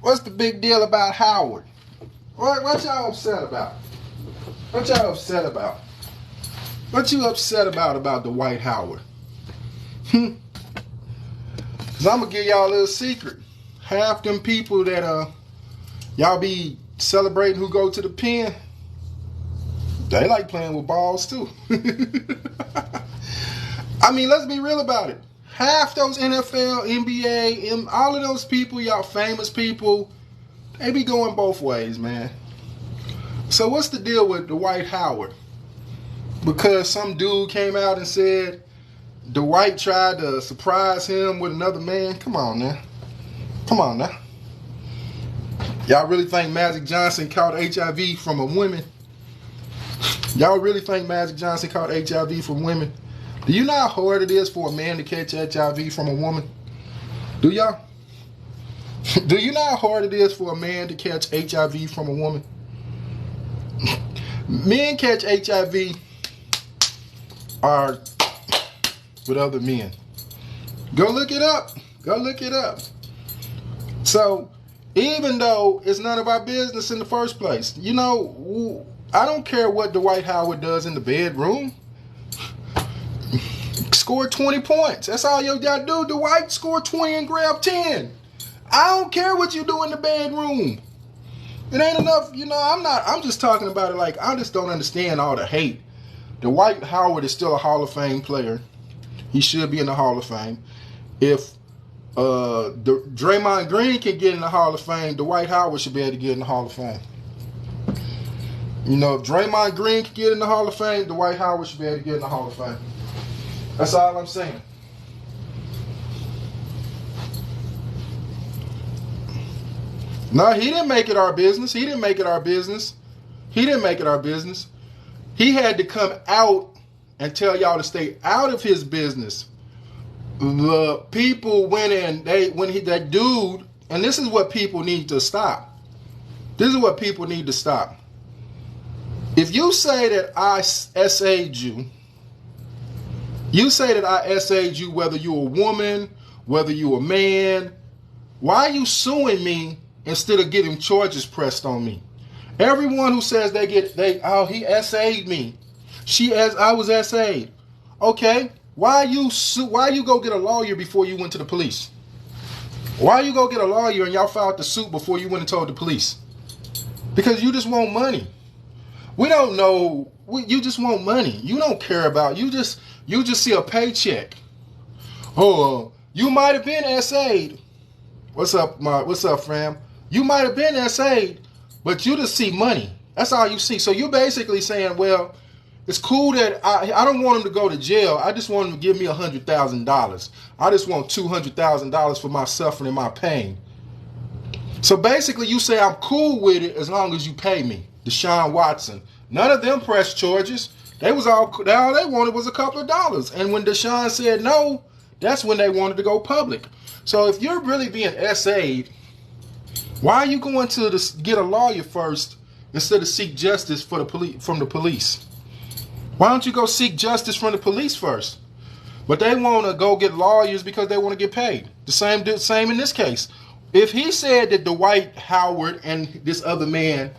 What's the big deal about Howard? What y'all upset about? What y'all upset about? What you upset about Dwight Howard? Cause I'm gonna give y'all a little secret. Half them people that y'all be celebrating who go to the pen, they like playing with balls too. I mean, let's be real about it. Half those NFL, NBA, all of those people, y'all famous people, they be going both ways, man. So what's the deal with Dwight Howard? Because some dude came out and said Dwight tried to surprise him with another man? Come on now. Come on now. Y'all really think Magic Johnson caught HIV from a woman? Y'all really think Magic Johnson caught HIV from women? Do you know how hard it is for a man to catch HIV from a woman? Do y'all? Do you know how hard it is for a man to catch HIV from a woman? Men catch HIV are with other men. Go look it up. Go look it up. So, even though it's none of our business in the first place, you know, I don't care what Dwight Howard does in the bedroom. Score 20 points. That's all you gotta do. Dwight, score 20 and grab 10. I don't care what you do in the bedroom. It ain't enough, you know, I'm just talking about it like, I just don't understand all the hate. Dwight Howard is still a Hall of Fame player. He should be in the Hall of Fame. If Draymond Green can get in the Hall of Fame, Dwight Howard should be able to get in the Hall of Fame. You know, if Draymond Green can get in the Hall of Fame, Dwight Howard should be able to get in the Hall of Fame. That's all I'm saying. No, he didn't make it our business. He didn't make it our business. He didn't make it our business. He had to come out and tell y'all to stay out of his business. The people went in, that dude, and this is what people need to stop. This is what people need to stop. If you say that I SA'd you, whether you're a woman, whether you're a man, why are you suing me instead of getting charges pressed on me? Everyone who says he SA'd me. I was SA'd. Okay, why you go get a lawyer before you went to the police? Why you go get a lawyer and y'all filed the suit before you went and told the police? Because you just want money. We don't know. You just want money. You don't care about. You just see a paycheck. Oh, you might have been SA'd. What's up, fam? You might have been SA'd, but you just see money. That's all you see. So you're basically saying, well, it's cool that I don't want him to go to jail. I just want him to give me $100,000. I just want $200,000 for my suffering and my pain. So basically you say I'm cool with it as long as you pay me. Deshaun Watson. None of them pressed charges. All they wanted was a couple of dollars. And when Deshaun said no, that's when they wanted to go public. So if you're really being SA'd, why are you going to get a lawyer first instead of seek justice from the police? Why don't you go seek justice from the police first? But they want to go get lawyers because they want to get paid. The same in this case. If he said that Dwight Howard and this other man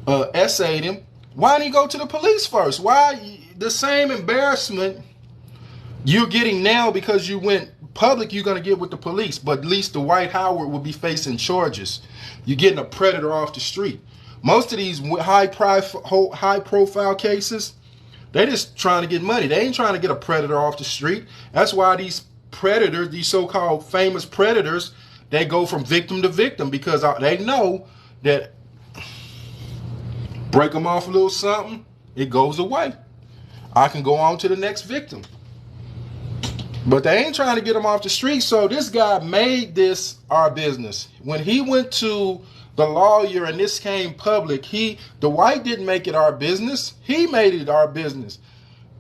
SA'd him, why didn't he go to the police first? Why the same embarrassment you're getting now because you went public, you're going to get with the police, but at least Dwight Howard will be facing charges. You're getting a predator off the street. Most of these high profile cases, they're just trying to get money. They ain't trying to get a predator off the street. That's why these predators, these so-called famous predators, they go from victim to victim because they know that break them off a little something, it goes away. I can go on to the next victim. But they ain't trying to get them off the street. So this guy made this our business. When he went to the lawyer and this came public, Dwight didn't make it our business. He made it our business.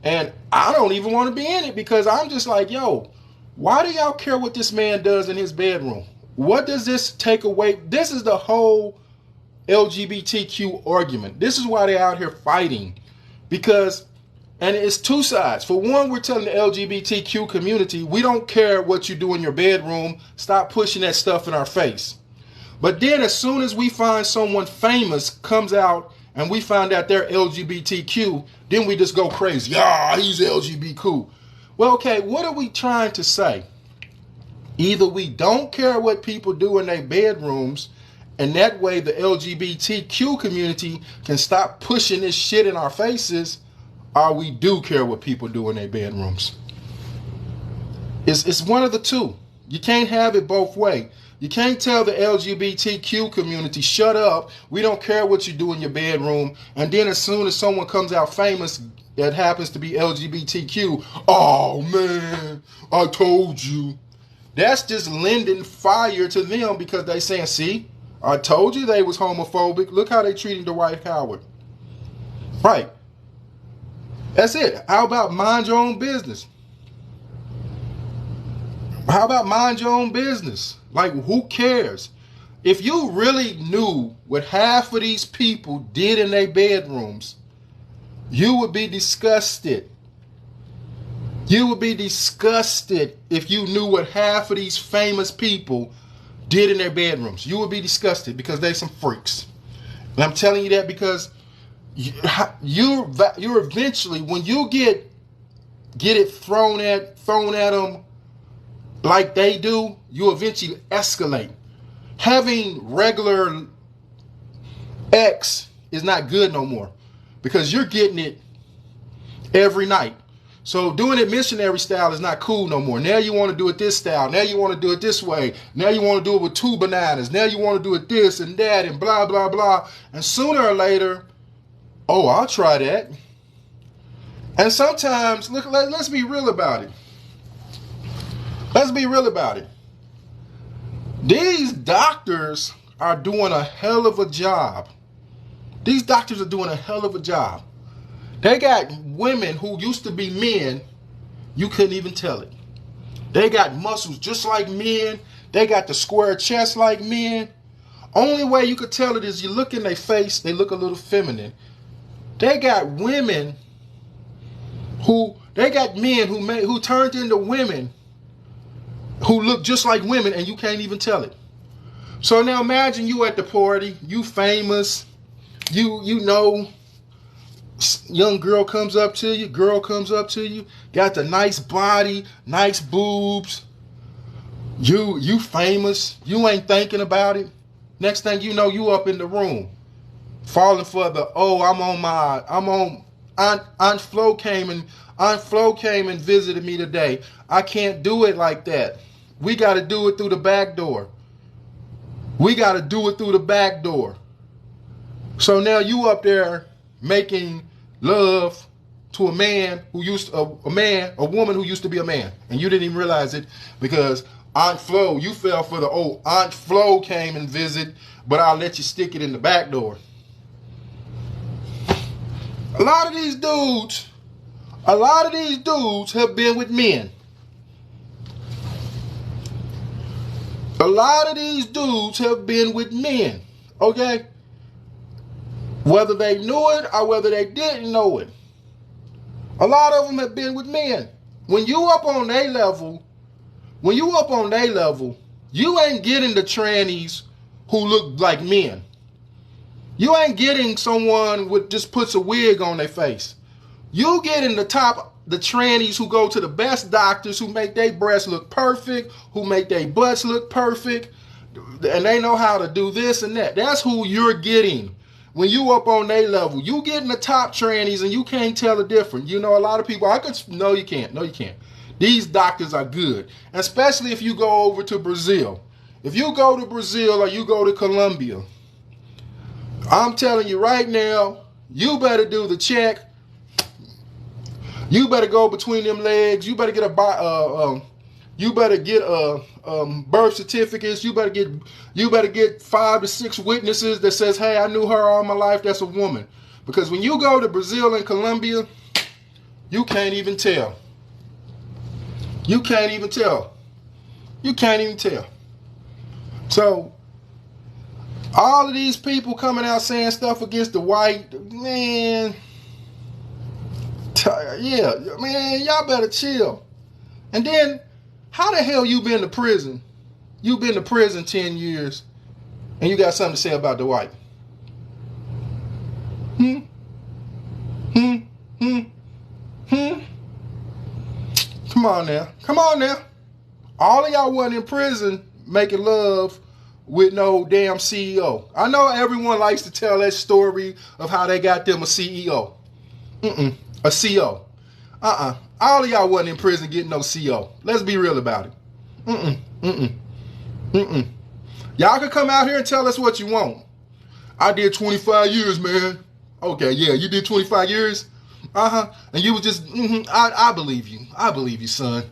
And I don't even want to be in it because I'm just like, yo, why do y'all care what this man does in his bedroom? What does this take away? This is the whole LGBTQ argument. This is why they're out here fighting. Because, and it's two sides. For one, we're telling the LGBTQ community, we don't care what you do in your bedroom. Stop pushing that stuff in our face. But then as soon as we find someone famous comes out and we find out they're LGBTQ, then we just go crazy. Yeah, he's LGBTQ. Well, okay, what are we trying to say? Either we don't care what people do in their bedrooms, and that way the LGBTQ community can stop pushing this shit in our faces, or we do care what people do in their bedrooms. It's one of the two. You can't have it both ways. You can't tell the LGBTQ community, shut up, we don't care what you do in your bedroom, and then as soon as someone comes out famous that happens to be LGBTQ, oh man, I told you. That's just lending fire to them because they saying, see, I told you they was homophobic. Look how they treating Dwight Howard. Right. That's it. How about mind your own business? How about mind your own business? Like, who cares? If you really knew what half of these people did in their bedrooms, you would be disgusted. You would be disgusted if you knew what half of these famous people did in their bedrooms. You would be disgusted because they're some freaks. And I'm telling you that because you're eventually, when you get it thrown at them like they do, you eventually escalate. Having regular X is not good no more because you're getting it every night. So doing it missionary style is not cool no more. Now you want to do it this style. Now you want to do it this way. Now you want to do it with 2 bananas. Now you want to do it this and that and blah, blah, blah. And sooner or later, oh, I'll try that. And sometimes, look, let's be real about it. Let's be real about it. These doctors are doing a hell of a job. These doctors are doing a hell of a job. They got women who used to be men, you couldn't even tell it. They got muscles just like men. They got the square chest like men. Only way you could tell it is you look in their face, they look a little feminine. They got women they got men who turned into women who look just like women and you can't even tell it. So now imagine you at the party, you famous, you know, young girl comes up to you, got the nice body, nice boobs. You famous, you ain't thinking about it. Next thing you know, you up in the room, falling for the, Aunt Flo came and visited me today. I can't do it like that. We got to do it through the back door. So now you up there making love to a woman who used to be a man, and you didn't even realize it because Aunt Flo, you fell for the Aunt Flo came and visit, but I'll let you stick it in the back door. A lot of these dudes have been with men. Okay? Whether they knew it or whether they didn't know it. A lot of them have been with men. When you up on their level, you ain't getting the trannies who look like men. You ain't getting someone with just puts a wig on their face. You getting the trannies who go to the best doctors, who make their breasts look perfect, who make their butts look perfect, and they know how to do this and that. That's who you're getting. When you up on their level, you getting the top trannies and you can't tell the difference. You know, a lot of people, no, you can't. These doctors are good, especially if you go over to Brazil. If you go to Brazil or you go to Colombia, I'm telling you right now, you better do the check. You better go between them legs. You better get birth certificates. You better get 5 to 6 witnesses that says, hey, I knew her all my life. That's a woman. Because when you go to Brazil and Colombia, you can't even tell. So all of these people coming out saying stuff against the white man, y'all better chill. And then, how the hell you been to prison? You been to prison 10 years, And you got something to say about Dwight? Hmm? Hmm? Hmm? Hmm? Come on now. Come on now. All of y'all wasn't in prison making love with no damn CEO. I know everyone likes to tell that story of how they got them a CEO. A CO. All of y'all wasn't in prison getting no CO. Let's be real about it. Mm-mm. Mm-mm. Mm-mm. Y'all can come out here and tell us what you want. I did 25 years, man. Okay, yeah, you did 25 years? And you was just, I believe you. I believe you, son.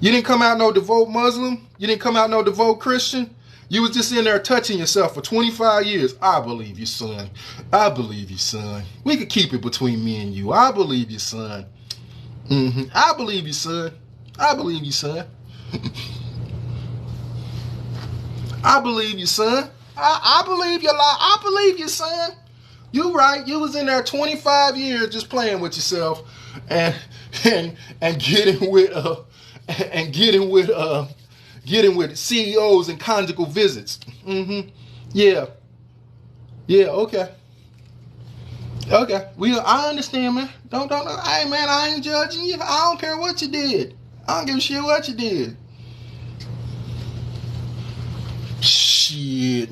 You didn't come out no devout Muslim. You didn't come out no devout Christian. You was just in there touching yourself for 25 years. I believe you, son. I believe you, son. We could keep it between me and you. I believe you, son. I believe you, son. I believe you, son. I believe you, son. I believe you, I believe you, son. You right. You was in there 25 years just playing with yourself and and getting with CEOs and conjugal visits. Yeah. Yeah, okay. Okay. I understand, man. Don't hey man, I ain't judging you. I don't care what you did. I don't give a shit what you did. Shit.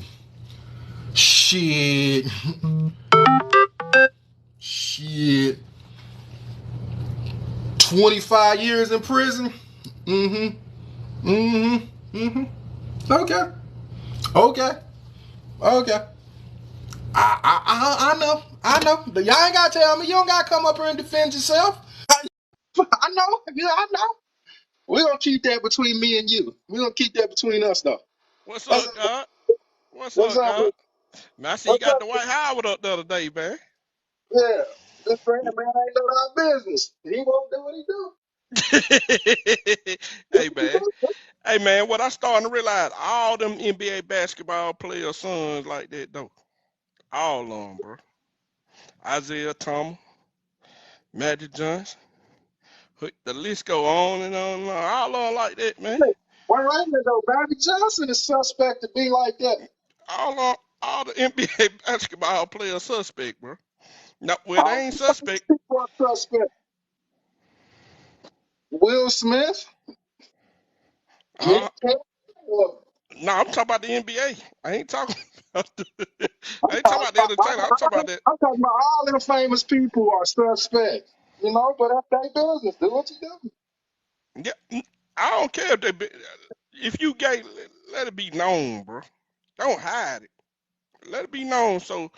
Shit. Shit. 25 years in prison? Okay. Okay. Okay. I know. I know. But y'all ain't gotta tell me. You don't gotta come up here and defend yourself. I know. Yeah, I know. We're gonna keep that between me and you. We're gonna keep that between us though. What's That's up, God? What's what's up, up God? with Man, I see you what's got up Dwight with Howard up the other day, man. yeah. This friend man ain't know our business. He won't do what he do. Hey, man. Hey, man, what I starting to realize, all them NBA basketball player sons like that, though. All of them, bro. Isaiah Thomas, Magic Johnson. The list go on and on and on. All of them like that, man. Why right there though, Bobby Johnson is suspect to be like that. All the NBA basketball players suspect, bro. No, well, All they ain't these suspect. people are suspect. Will Smith, Nick Uh, Cannon, no, I'm talking about the NBA. I ain't talking about I ain't talking about the entertainer. I'm talking about that. I'm talking about all them famous people are suspects. You know, but that's their business. Do what you do. Yeah, I don't care if if you gay, let it be known, bro. Don't hide it. Let it be known so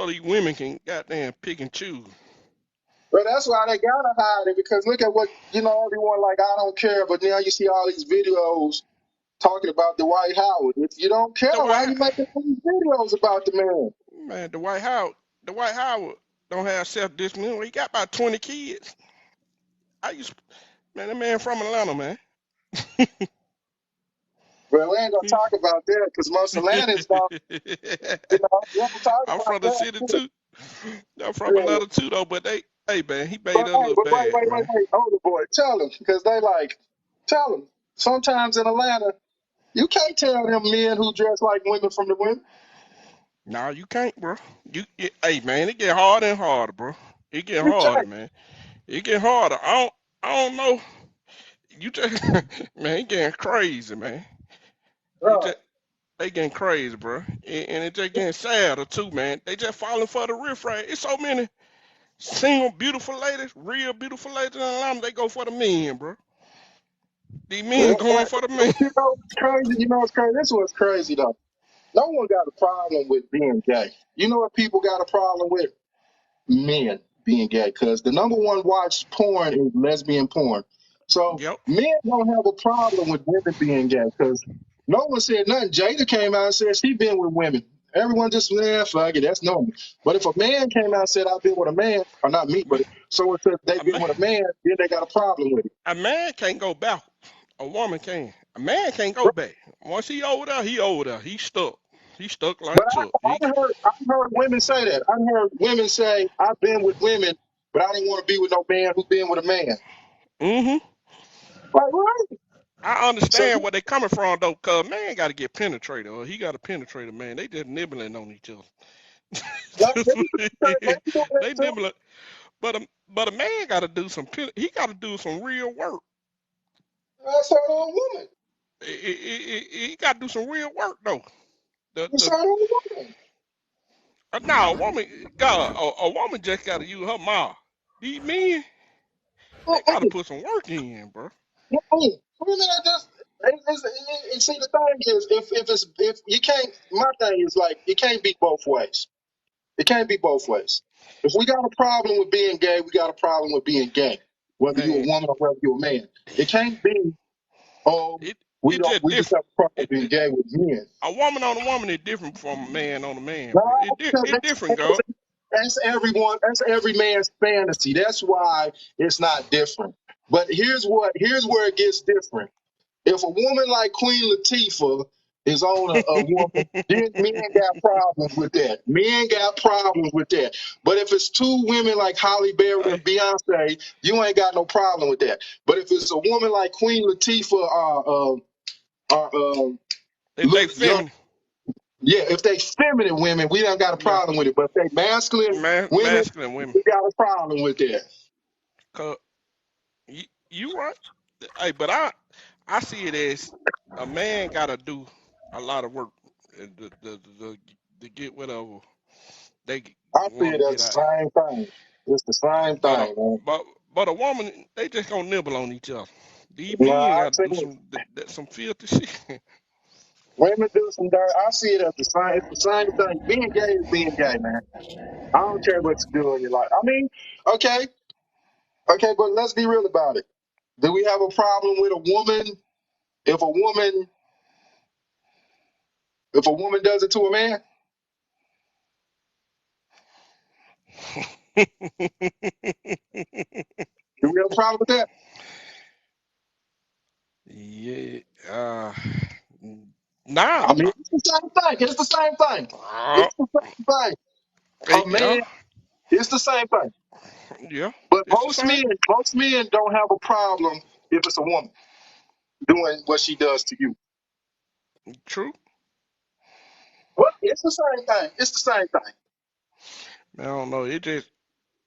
these women can goddamn pick and choose. But that's why they gotta hide it because look at what everyone like. I don't care, but now you see all these videos talking about Dwight Howard. If you don't care, The why White you making these videos about the man? man, the White Howard don't have self discipline. He got about 20 kids. I used man, that man from Atlanta, man. Well, we ain't gonna talk about that because most Atlantis don't. We don't talk I'm about from the that. city too. I'm from Yeah. Atlanta too, though. But hey, man, he But made that hey, look but bad, man. wait, older boy, tell them because they like tell them. Sometimes in Atlanta, you can't tell them men who dress like women from the women. Nah, you can't, bro. Hey, man, it get harder and harder, bro. It get You harder, can't. man. It get harder. I don't know. You just, man, it getting crazy, man. It Right. just, they getting crazy, bro. And it just getting sadder too, man. They just falling for the riffraff. It's so many single beautiful ladies, real beautiful ladies in Atlanta. They go for the men, bro. These men Well, going for the men. you know what's crazy? You know what's crazy? This was crazy though. No one got a problem with being gay. You know what people got a problem with? Men being gay because the number one watched porn is lesbian porn. So Yep. men don't have a problem with women being gay because no one said nothing. Jada came out and said she been with women. Everyone just fuck it, that's normal. But if a man came out and said I've been with a man, or not me, but someone said they've A been man, with a man, then they got a problem with it. a man can't go back. A woman can. A man can't go back. Once he over there, he over there. He stuck. He stuck But like Chuck. I've heard women say that. I've heard women say I've been with women, but I don't want to be with no man who's been with a man. Mm-hmm. Like what? I So understand where they coming from though, cause man got to get penetrated, or he got to penetrate a man. They just nibbling on each other. like, they can do that They too. nibbling, but a man got to do some. He got to do some real work. That's how a woman. He got to do some real work though. That's The how a woman. now a woman, God, a woman just got to use her mouth. These men, they got to Mm-mm. put some work in, bro. Mm-mm. Women are just. See, the thing is, if you can't, my thing is like it can't be both ways. It can't be both ways. If we got a problem with being gay, we got a problem with being gay. Whether you're a Man, woman or whether you're a man, it can't be. Oh, it we it don't. just We just different. have a problem It, being it, gay with men. a woman on a woman is different from a man on a man, No, bro. because It different, go. that's everyone. That's every man's fantasy. That's why it's not different. But here's where it gets different. If a woman like Queen Latifah is on a woman, then men got problems with that. Men got problems with that. But if it's two women like Holly Berry and Hey, Beyonce, you ain't got no problem with that. But if it's a woman like Queen Latifah or if they little young, feminine, yeah, if they feminine women, we don't got a yeah, problem with it. But if they masculine women, masculine women. we got a problem with that. Cause you right. Hey, but I see it as a man gotta do a lot of work to get whatever they I feel want to get that's out. the same thing. It's the same But a thing, man. but but a woman, they just gonna nibble on each other. These Nah, men I gotta see do it. some filthy shit. Women do some dirt. I see it as the same. It's the same thing. Being gay is being gay, man. I don't care what you do in your life. I mean, okay, okay, but let's be real about it. Do we have a problem with a woman if a woman does it to a man? Do we have a problem with that? Yeah. Nah. I mean, it's the same thing. It's the same thing. Uh, It's the same thing. A yeah. man, it's the same thing. Yeah. But It's the same. most men don't have a problem if it's a woman doing what she does to you. True. Well, it's the same thing. It's the same thing. I don't know.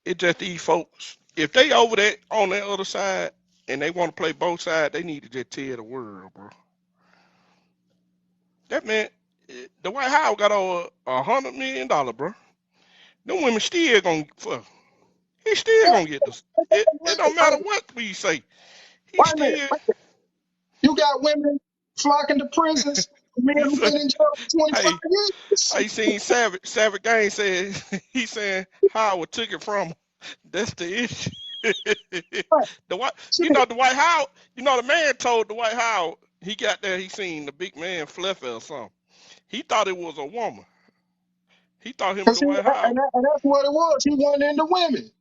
It just these folks. If they over there on that other side and they want to play both sides, they need to just tell the world, bro. That man, the White House got over $100 million, bro. Them women still gonna fuck. He still Yeah, gonna get this. It don't matter what we say. He wait a minute. still. You got women flocking to prisons, men He who've say, been in jail for 25 hey, years. I seen Savage Gang said he saying Howard took it from him. That's the issue. The White, Shit. the White House. The man told the White House he got there. He seen the big man Fluffy or something. He thought it was a woman. He thought him at 'Cause the White House. and that's what it was. He wasn't into women.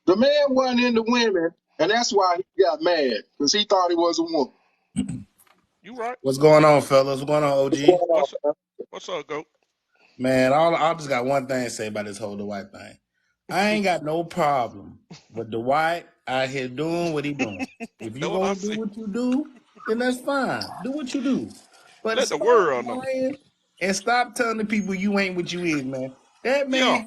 The man wasn't into women, and that's why he got mad, because he thought he was a woman. You right? What's going on, fellas? What's going on, OG? What's what's up, goat? Man, I just got one thing to say about this whole Dwight thing. I ain't got no problem with Dwight out here doing what he doing. If Know you what I gonna do see? what you do, then that's fine. Do what you do. But Let the stop world know. lying and stop telling the people you ain't what you is, man. Yeah.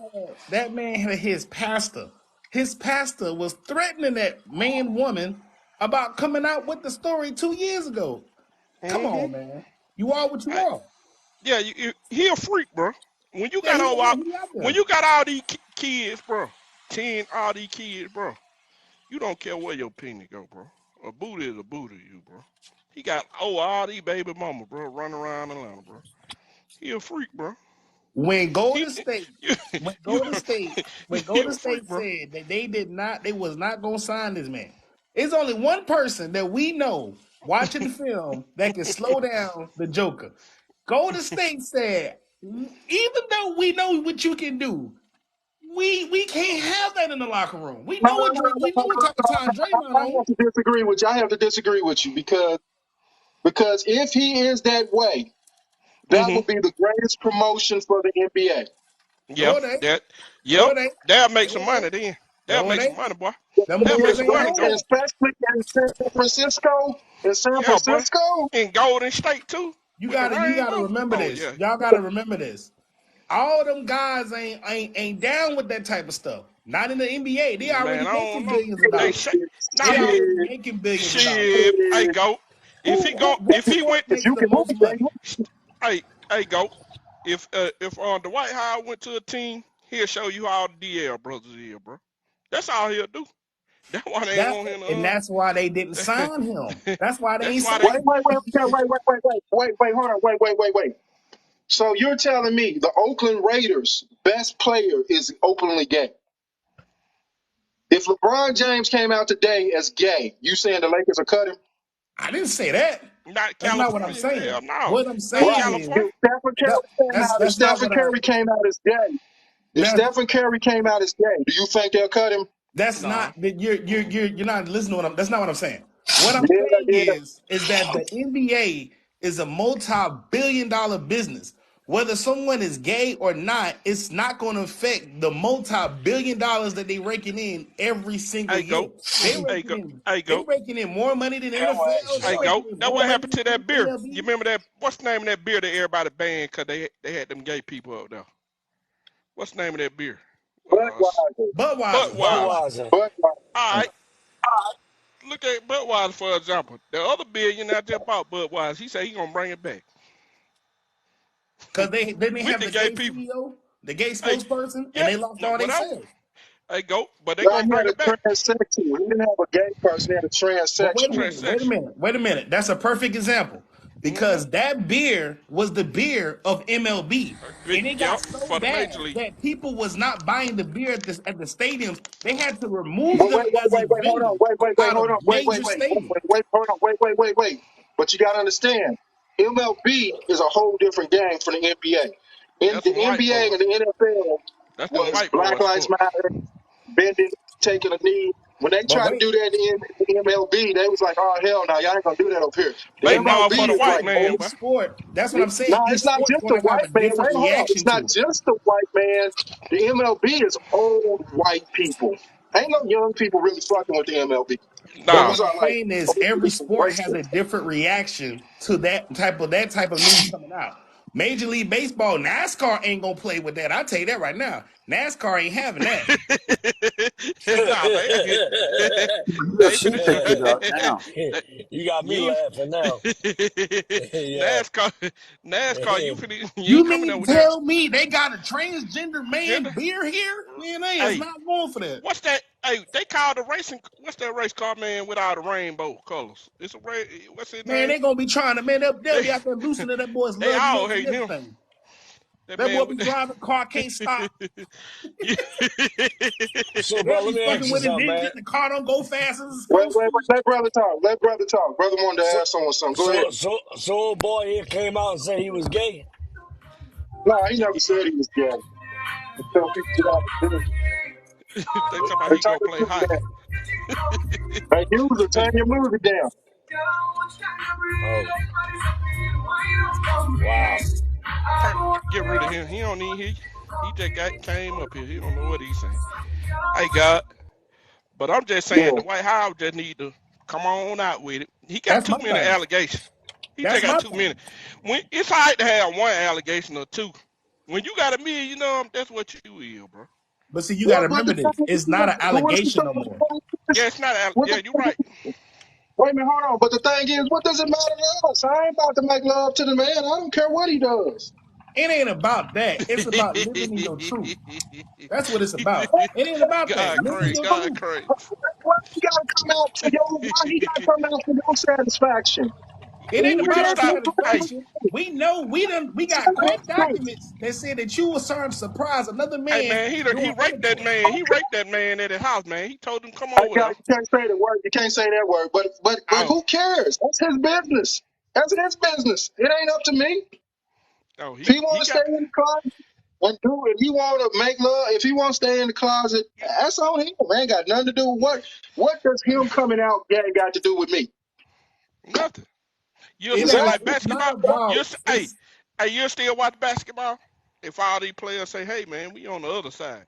That man had his pastor. His pastor was threatening that man woman about coming out with the story 2 years ago. Come Mm-hmm. on, man. You are what you are. Yeah, he a freak, bro. When you Yeah, got he out when there. you got all these kids, bro, 10 all these kids, bro, you don't care where your penny go, bro. A booty is a booty, you, bro. He got all these baby mama, bro, running around Atlanta, bro. He a freak, bro. When He Golden State, you, when you Golden State, when he Golden a freak, State bro. said that they was not gonna sign this man. It's only one person that we know watching the film that can slow down the Joker. Golden State said, even though we know what you can do, we can't have that in the locker room. No, no, no, We know what type of time Draymond I on. have to disagree with you. I have to disagree with you because if he is that way, that Mm-hmm. would be the greatest promotion for the NBA. Yeah, No, it ain't. that. No, Yep, it ain't. that'll make No, some it money ain't. then. They'll No, it make some ain't. money, boy. Them They'll make boys some ain't money, doing go. that. especially in San Francisco. In San Yeah, boy. Francisco, In Golden State too, You with the gotta rainbow. remember Oh this. yeah. Y'all gotta remember this. All them guys ain't down with that type of stuff. Not in the NBA. They Man, already I don't making know. billions of Hey, dollars. now They look, already shit, making billions of dollars. shit. Hey, shit. go. If he go, What if he sport went, If makes you the can move most it, money? hey, go. If Dwight Howard went to a team, he'll show you how the DL brothers is, bro. That's all he'll do. That's why they ain't That want him and that's why they didn't to. sign him. That's why they That's ain't why wait, they. signed wait, wait, hold on, wait. So you're telling me the Oakland Raiders' best player is openly gay? If LeBron James came out today as gay, you saying the Lakers are cut him? I didn't say that. Not That's not what I'm California. saying. Hell no. What I'm Not Right. saying is California. If Stephen that, Curry came out, if that's not Stephen what I. Curry came out as gay, if That's Stephen Curry came out as gay, do you think they'll cut him? That's Nah. not that you're not listening to what I'm. That's not what I'm saying. What I'm Yeah, saying yeah. is that the NBA is a multi-billion-dollar business. Whether someone is gay or not, it's not going to affect the multi-billion dollars that they raking in every single Hey, year. go. They Hey, raking go. in Hey, they go. raking in more money than I'm gonna ask you NFL. They Hey, something. go. raking in That more what money happened to than that beer. You MLB. remember that? What's the name of that beer that everybody banned because they had them gay people up there? What's the name of that beer? Budweiser. Budweiser, Budweiser. Budweiser. All Budweiser. right. Look at Budweiser for example. The other billionaire just bought Budweiser. He said he gonna bring it back because they didn't with have the the gay gay people. CEO, the gay Hey, spokesperson, and yeah, they lost no, all their whatever. sales. Hey, go. But they Now gonna he had bring a it back. transsexual. He didn't have a gay person. He had a But transsexual. Transaction. wait a minute. That's a perfect example Mm-hmm. because that beer was the beer of MLB, and it got Yep. so For the major bad league. that people was not buying the beer at the stadiums. They had to remove But them as a hold on, vendor out hold of on, major stadiums. hold on, wait. But you got to understand, MLB is a whole different game from the NBA. In That's the some white NBA boy. and the NFL That's them was white Black boy Lives sport. Matter, bending, taking a knee. When they But tried to wait, do that in the MLB, they was like, "Oh hell no, y'all ain't gonna do that up here." The They but know MLB for the is white like man, old. each boy. sport. That's what I'm No, saying. Each it's not sport's just going the to have white a man. different Wait, hold on. It's reaction not to it. just the white man. The MLB is old white people. Ain't no young people really fucking with the MLB. But Nah. Those what I'm are like saying is old every people, sport has racist. a different reaction to that type of news coming out. Major League Baseball, NASCAR ain't gonna play with that. I'll tell you that right now. NASCAR ain't having that. Nah, they She finna picked it up try. now. You got me You laughing now. Yeah. NASCAR, you You ain't coming there mean with that tell me they got a transgender man gender. beer here? Man, they is Hey, not going for that. what's that? Hey, they call the racing. What's that race car, man, with all the rainbow colors? It's a race. What's his Man, name? they gonna be trying to man. They'll They be out there loosening that boy's they lug all nuts and hating him. everything. That That boy man be with driving, car can't stop. the. So, They'll bro, let be me ask fucking you with his something, man. engine. The car don't go fast as it's supposed to. Let brother talk. Let brother talk. Brother wanted to So, ask someone something. Go ahead. so, old boy here came out and said he was gay. No, he never said he was gay. Until people get out of business. They talking about They he turn go your play music hockey. down. Hey, user, turn your music down. Oh, wow. Get rid of him. He don't need he just came up here. He don't know what he's saying. Hey God. But I'm just Yeah. saying the White House just need to come on out with it. He got That's too my many thing. allegations. He just That's got my too many. thing. When it's hard to have one allegation or two. When you got a million, that's what you will, bro. But see, you got Well, to but remember the this. thing It's is, not an but what's the allegation no more. Yeah, it's not. what Yeah, the, you're right. wait a minute, hold on. But the thing is, what does it matter to us? I ain't about to make love to the man. I don't care what he does. It ain't about that. It's about living in your truth. That's what it's about. It ain't about that. God Live in crazy. your God truth. crazy. Why he gotta come out for your? Why he gotta come out for your satisfaction? It ain't He Would can you about our ask me stop? Hey, satisfaction. We know we got court documents that said that you were trying to surprise another hey man man, he doing raped that intercourse. man. He raped that man at his house, man. He told him come I over there. you can't say the word. You can't say that word. But Oh, who cares? That's his business. That's his business. It ain't up to me. oh, If he he want to stay got. in the closet and do it, if he want to make love, if he want to stay in the closet, that's on him. Man, got nothing to do with what. What does him coming out gay got to do with me? Nothing. You'll It still ain't. like Exactly. It's not basketball. about. Hey, It's you'll still watch basketball if all these players say, "Hey, man, we on the other side."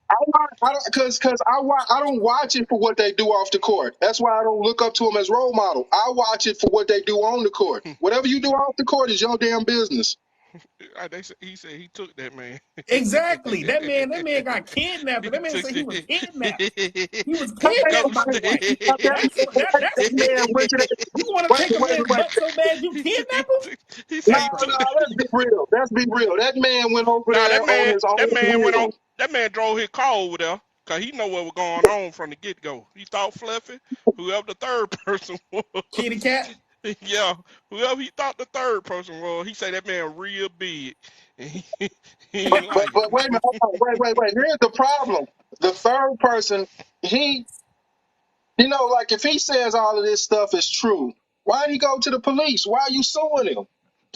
I don't watch it for what they do off the court. That's why I don't look up to them as role model. I watch it for what they do on the court. Whatever you do off the court is your damn business. He said he took that man. Exactly. That man got kidnapped. That man said he was kidnapped. He was kidnapped by Ghost. the white. That's That man went to that. you want to Wait, take a wait, man's wait. butt so bad you kidnap him? He No, said he took. let's be real. Let's be real. That man went over Nah, there on his own that man went on. will. That man drove his car over there because he know what was going on from the get go. He thought Fluffy, whoever the third person was. Kitty cat. Yeah, whoever he thought the third person was, he said that man real big. And he ain't like But wait a minute. Hold on. Wait. Here's the problem. The third person, like if he says all of this stuff is true, why did he go to the police? Why are you suing him?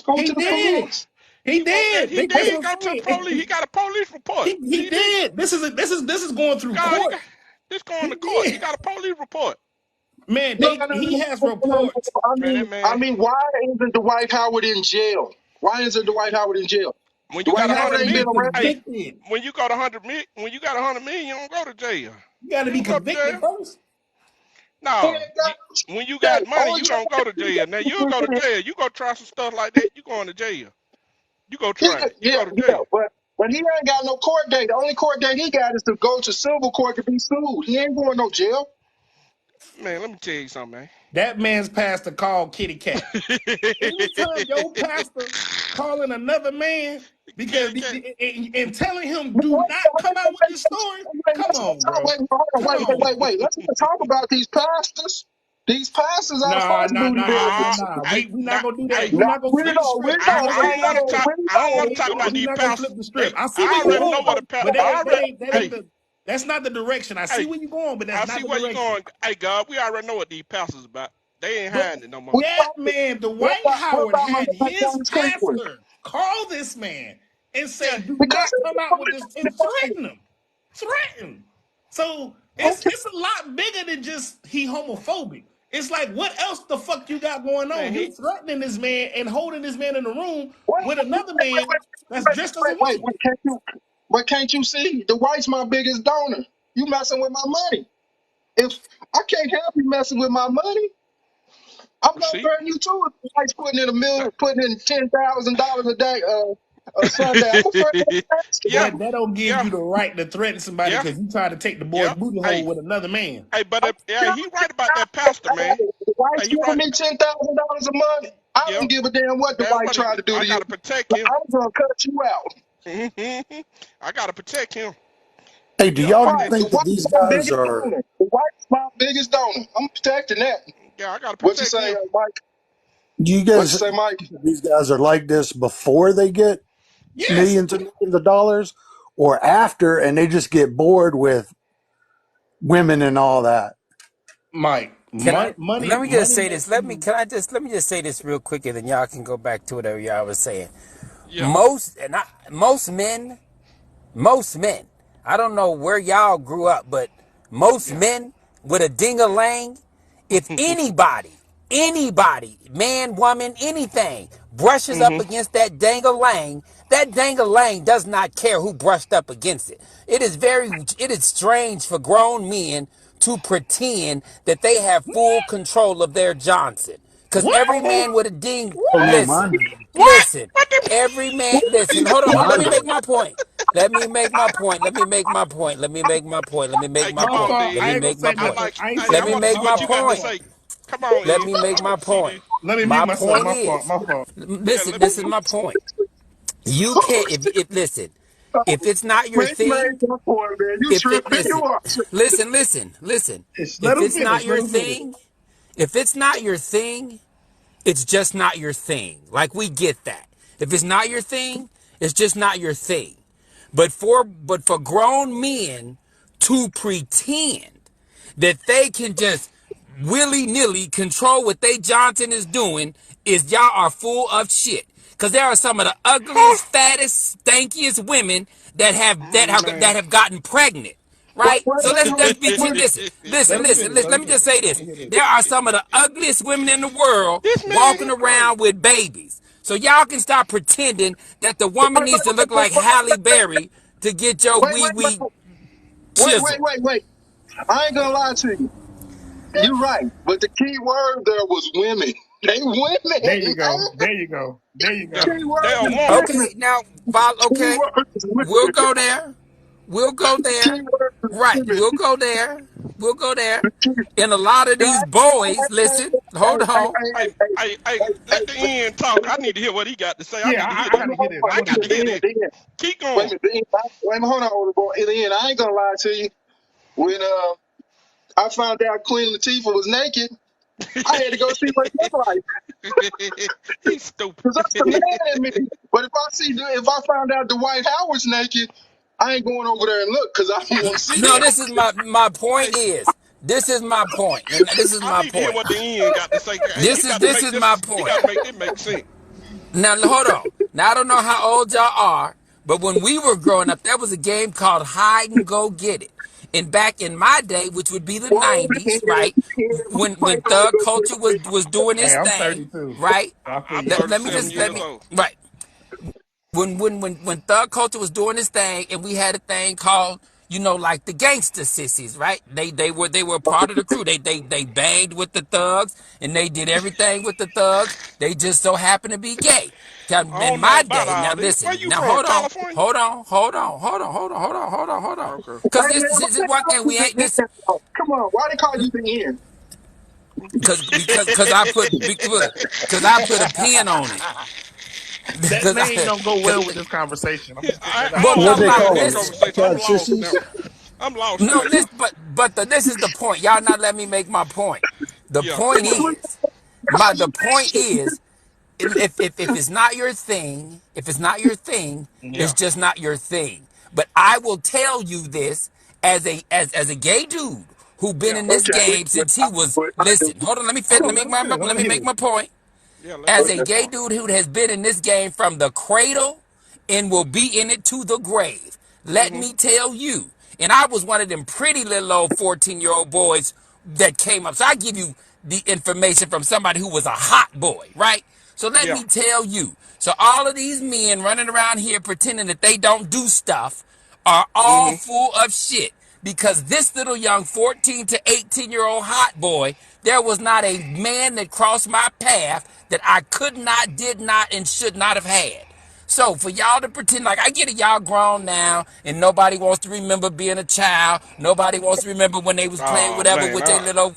Go He to the did. police. He did. He That's did. He what go I'm to the saying. police. He got a police report. He did. This is going through God, court. this going He to court. He did. got a police report. Man, No. he has reports. Man, that I man. mean, why isn't Dwight Howard in jail? Why isn't Dwight Howard in jail? When you got Dwight a You Howard gotta hundred ain't be been million, arrested. hey, convicted. when you got 100 million, you don't go to jail. You gotta You be don't go to convicted jail. first. He ain't No, got when you that. got money, Only you charge don't go to he jail. Now you'll go to got- jail. You go try some stuff like that. You going to jail. You go try it. You yeah, go to jail. but he ain't got no court date. The only court date he got is to go to civil court to be sued. He ain't going no jail. Man, let me tell you something, man. That man's pastor called Kitty Cat. Anytime your pastor calling another man because and telling him do not come out with this story, come on, bro. Come on. Wait. Let's not talk about these pastors. These pastors are the first booty builders. We not gonna do that. Hey, We're not gonna We flip the know, we script. We're know, not we gonna I don't flip want the to know, talk. we script. I don't want know. to talk about We're these not gonna flip pastors. the script. Hey, I see I where you're already know going, what a but that hey, ain't that's not the direction. I see hey, where you're going, but I that's not see the where you direction. going. Hey, God, we already know what these pastors about. They ain't But hiding it no more. What that man, Dwight about Howard, my had man his James Cleveland? pastor call this man and say, Yeah, "Do not Because come out with this," and threaten him. Threaten. So okay, it's a lot bigger than just he homophobic. It's like, what else the fuck you got going on? man, You threatening this man and holding this man in the room wait, with another man that's dressed as a woman. can't you see? The white's my biggest donor. You messing with my money. If I can't have you messing with my money, I'm gonna see, threaten you too. If the white's putting in $10,000 a day, a Sunday, I'm gonna threaten the yeah, pastor. That don't give yeah, you the right to threaten somebody yeah, because you try to take the boy's yeah. booty hole Hey, with another man. but I'm yeah, he right about that pastor, man. the white's Hey, he giving right. me $10,000 a month. I Yeah, don't give a damn what the damn white what he. tried to do I to you. gotta protect But him. I'm gonna cut you out. I gotta protect him. Hey, do Yeah, y'all fuck Right. that. The think that white's these my guys biggest are? donor. The white's my biggest donor. I'm protecting that. Yeah, I gotta What you protect say, him. Mike? Do you What you guys say, think Mike? that these guys are like this before they get Yes. millions and millions of dollars, or after, and they just get bored with women and all that? Mike, Can I money, let me just money say makes this? you. Let me just say this real quick, and then y'all can go back to whatever y'all was saying. Yeah. Most men, I don't know where y'all grew up, but most Yeah. men with a ding-a-lang, if anybody, man, woman, anything, brushes up Mhm. against that dang-a-lang does not care who brushed up against it. It is strange for grown men to pretend that they have full control of their Johnson. Because What? every man with a ding, Oh no, What? listen, mine. What? listen, What the? every man, listen, hold on, let Mine me make does. my point. Let me make my point. Let me make my point. Let me make my point. Let me make Hey, my come My on, point. fault. Let D. I me ain't gonna make my say I point. nothing. like. I ain't Hey, say Let I me want nothing. to make see My my what you fault. got My to point. say. fault. Come on, Let Ed. me make I my want to see point. this. Let me mute My myself. point My fault. is, My fault. Yeah. listen, Let me. this is my point. You can't, if it's not your Man, you made thing, that point, man. You if it, tripping. You listen, are tripping. listen. Just let If him it's finish. not Let your him finish. thing, if it's not your thing, it's just not your thing. Like, we get that. If it's not your thing, it's just not your thing. But for grown men to pretend that they can just willy-nilly control what they Johnson is doing, is y'all are full of shit. Cause there are some of the ugliest, fattest, stankiest women that Man. have gotten pregnant. Wait, Right? wait, So wait, let's wait, be wait. listen, Let listen, him listen, finish. listen. Let Let him me just finish. say Let this. me hear this. There are some of the ugliest women in the world This man walking here crazy. around with babies. So y'all can stop pretending that the woman needs to look like Halle Berry to get your Wait, wee wait, wait, wee wait, wait, chisel. wait, wait. I ain't gonna lie to you. You're right, but the key word there was women. They There you women, go. man. There you go. There you They, go. Key word they a is woman. women. Okay, now, Key okay, word is we'll women. go there. We'll go Key there. word is Right, women. we'll go there. We'll go there. The key. And a lot of Hey, these boys, listen, hold on. Let the end talk. I need to hear what he got to say. I Yeah, need to hear I that. gotta hear this. I I want to got hear to hear this. that. Keep Wait a going. minute, wait a minute, hold on, older boy. In the end, I ain't gonna lie to you. When I found out Queen Latifah was naked, I had to go see what it looked like. He's stupid. Cause that's the man in me. But if I found out Dwight Howard's naked, I ain't going over there and look because I don't want to see No, that. this is my point Hey, is, this is my point. And this is I my need to hear point. what the end got to say. He got to This make is my this. He point. got to make this make sense. Now hold on. Now I don't know how old y'all are, but when we were growing up, there was a game called Hide and Go Get It. And back in my day, which would be the Well, '90s, right? When thug culture was doing Hey, its I'm thing, 32. right? I feel I'm you. Let 37 years me old. right. When thug culture was doing this thing, and we had a thing called, like the gangster sissies, right? They were part of the crew. They banged with the thugs and they did everything with the thugs. They just so happened to be gay. I In don't know my about day, now all this. Where listen, you now from? hold on, California? hold on, hold on, hold on, hold on, hold on, hold on, hold on, Okay. because hey, man, this is one thing we ain't this come on, why they call you the end? because I put a pin on it That because name don't go well with because this conversation. I'm just putting that I out well, don't What want they to be no, in call this them? listen. conversation. I'm Fat lost now. sissies? I'm lost No, now, this y'all. this is the point. Y'all not letting me make my point. The Yeah, point come on. is, the point is, if it's not your thing, if it's not your thing, it's Yeah. just not your thing. But I will tell you this as a gay dude who been Yeah. in this Okay, game since he was. but I do. Listen, hold on. Hold on, let me hear this. I Let want me to hear make this. my point. Yeah, let's As hear a your gay point. dude who has been in this game from the cradle and will be in it to the grave, let Mm-hmm. me tell you, and I was one of them pretty little old 14-year-old boys that came up. So I give you the information from somebody who was a hot boy, right? So let Yeah. me tell you. So all of these men running around here pretending that they don't do stuff are all Mm-hmm. full of shit. Because this little young 14 to 18-year-old hot boy, there was not a man that crossed my path that I could not, did not, and should not have had. So for y'all to pretend like I get it, y'all grown now, and nobody wants to remember being a child. Nobody wants to remember when they was playing Oh whatever man, with their little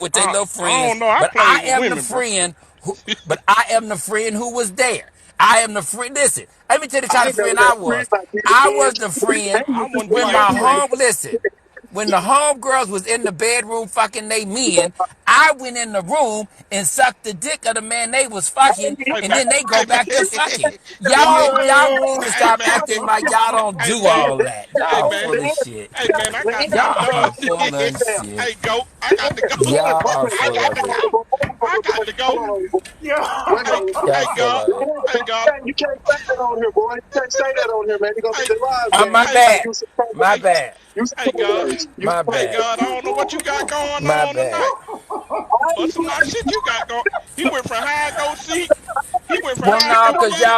I friends. don't know. I But played with women, bro. I am the friend who was there. I am the friend. Listen, let me tell you the I kind of ain't never friend had I a friend was. like you, I man. was the friend Hang I with this wouldn't do when white that my to you. kid. home listen. When the homegirls was in the bedroom fucking they men, I went in the room and sucked the dick of the man they was fucking, Hey and man, then they go hey man, back to fucking. Y'all need Yo, to hey stop man, acting like y'all don't hey do man, all that. hey Y'all man, full of shit. hey man, I got to go, Y'all dog. are full of shit. Hey, go, I got to go. Y'all are I full got of to it. go. I got to Hold go. on, yo. wait a Hey, minute. Y'all hey, full God, of it. hey, God, You can't say that on here, boy. You can't say that on here, man. You're gonna get hey, your lives My down. hey, Hey, bad. use some My hey, bad. use some hey, God, words. Use My some hey, bad. words. God. I don't know what you got going My on bad. tonight, but some nice shit you got going. He went from hide go seek. He went from Well, hide no, go get it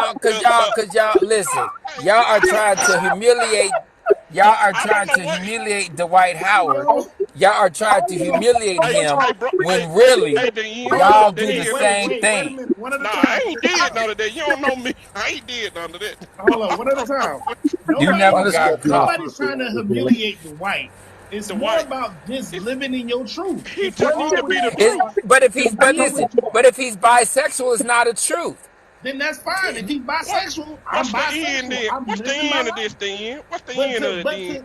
cause y'all, listen, hey, y'all are trying to I don't know what. humiliate Dwight Howard. Yo. Y'all are trying to humiliate Hey, him hey, bro, when really the end, Hold y'all on. the do the end, Wait, though. same wait a thing. minute. One at a Nah, I time. ain't did none of that. You don't know me. I ain't did none of that. Hold on. One at a time. You I never Nobody, just got got you off caught. for a nobody's few trying to minutes, man. humiliate the white. It's The more white. about just It's, living in your truth. he If you just need are to what be the you truth. are, then be what Listen, you are. but if he's bisexual, it's not a truth. Then that's fine. If he's What? bisexual, I'm What's the end bisexual. then? I'm What's the living my end of this life. then? What's the But end of to it but then?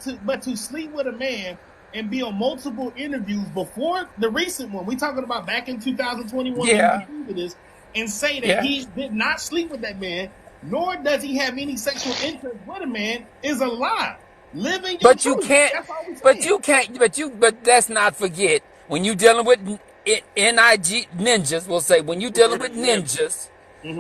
to but to sleep with a man and be on multiple interviews before the recent one, we talking about back in 2021 when you Yeah, receive this, and say that yeah. he did not sleep with that man, nor does he have any sexual interest with a man, is a lie. Living your But you truth. can't. That's all we're But saying. you can't. But let's not forget when you dealing with NIG ninjas. We'll say when you dealing with Ninja. ninjas,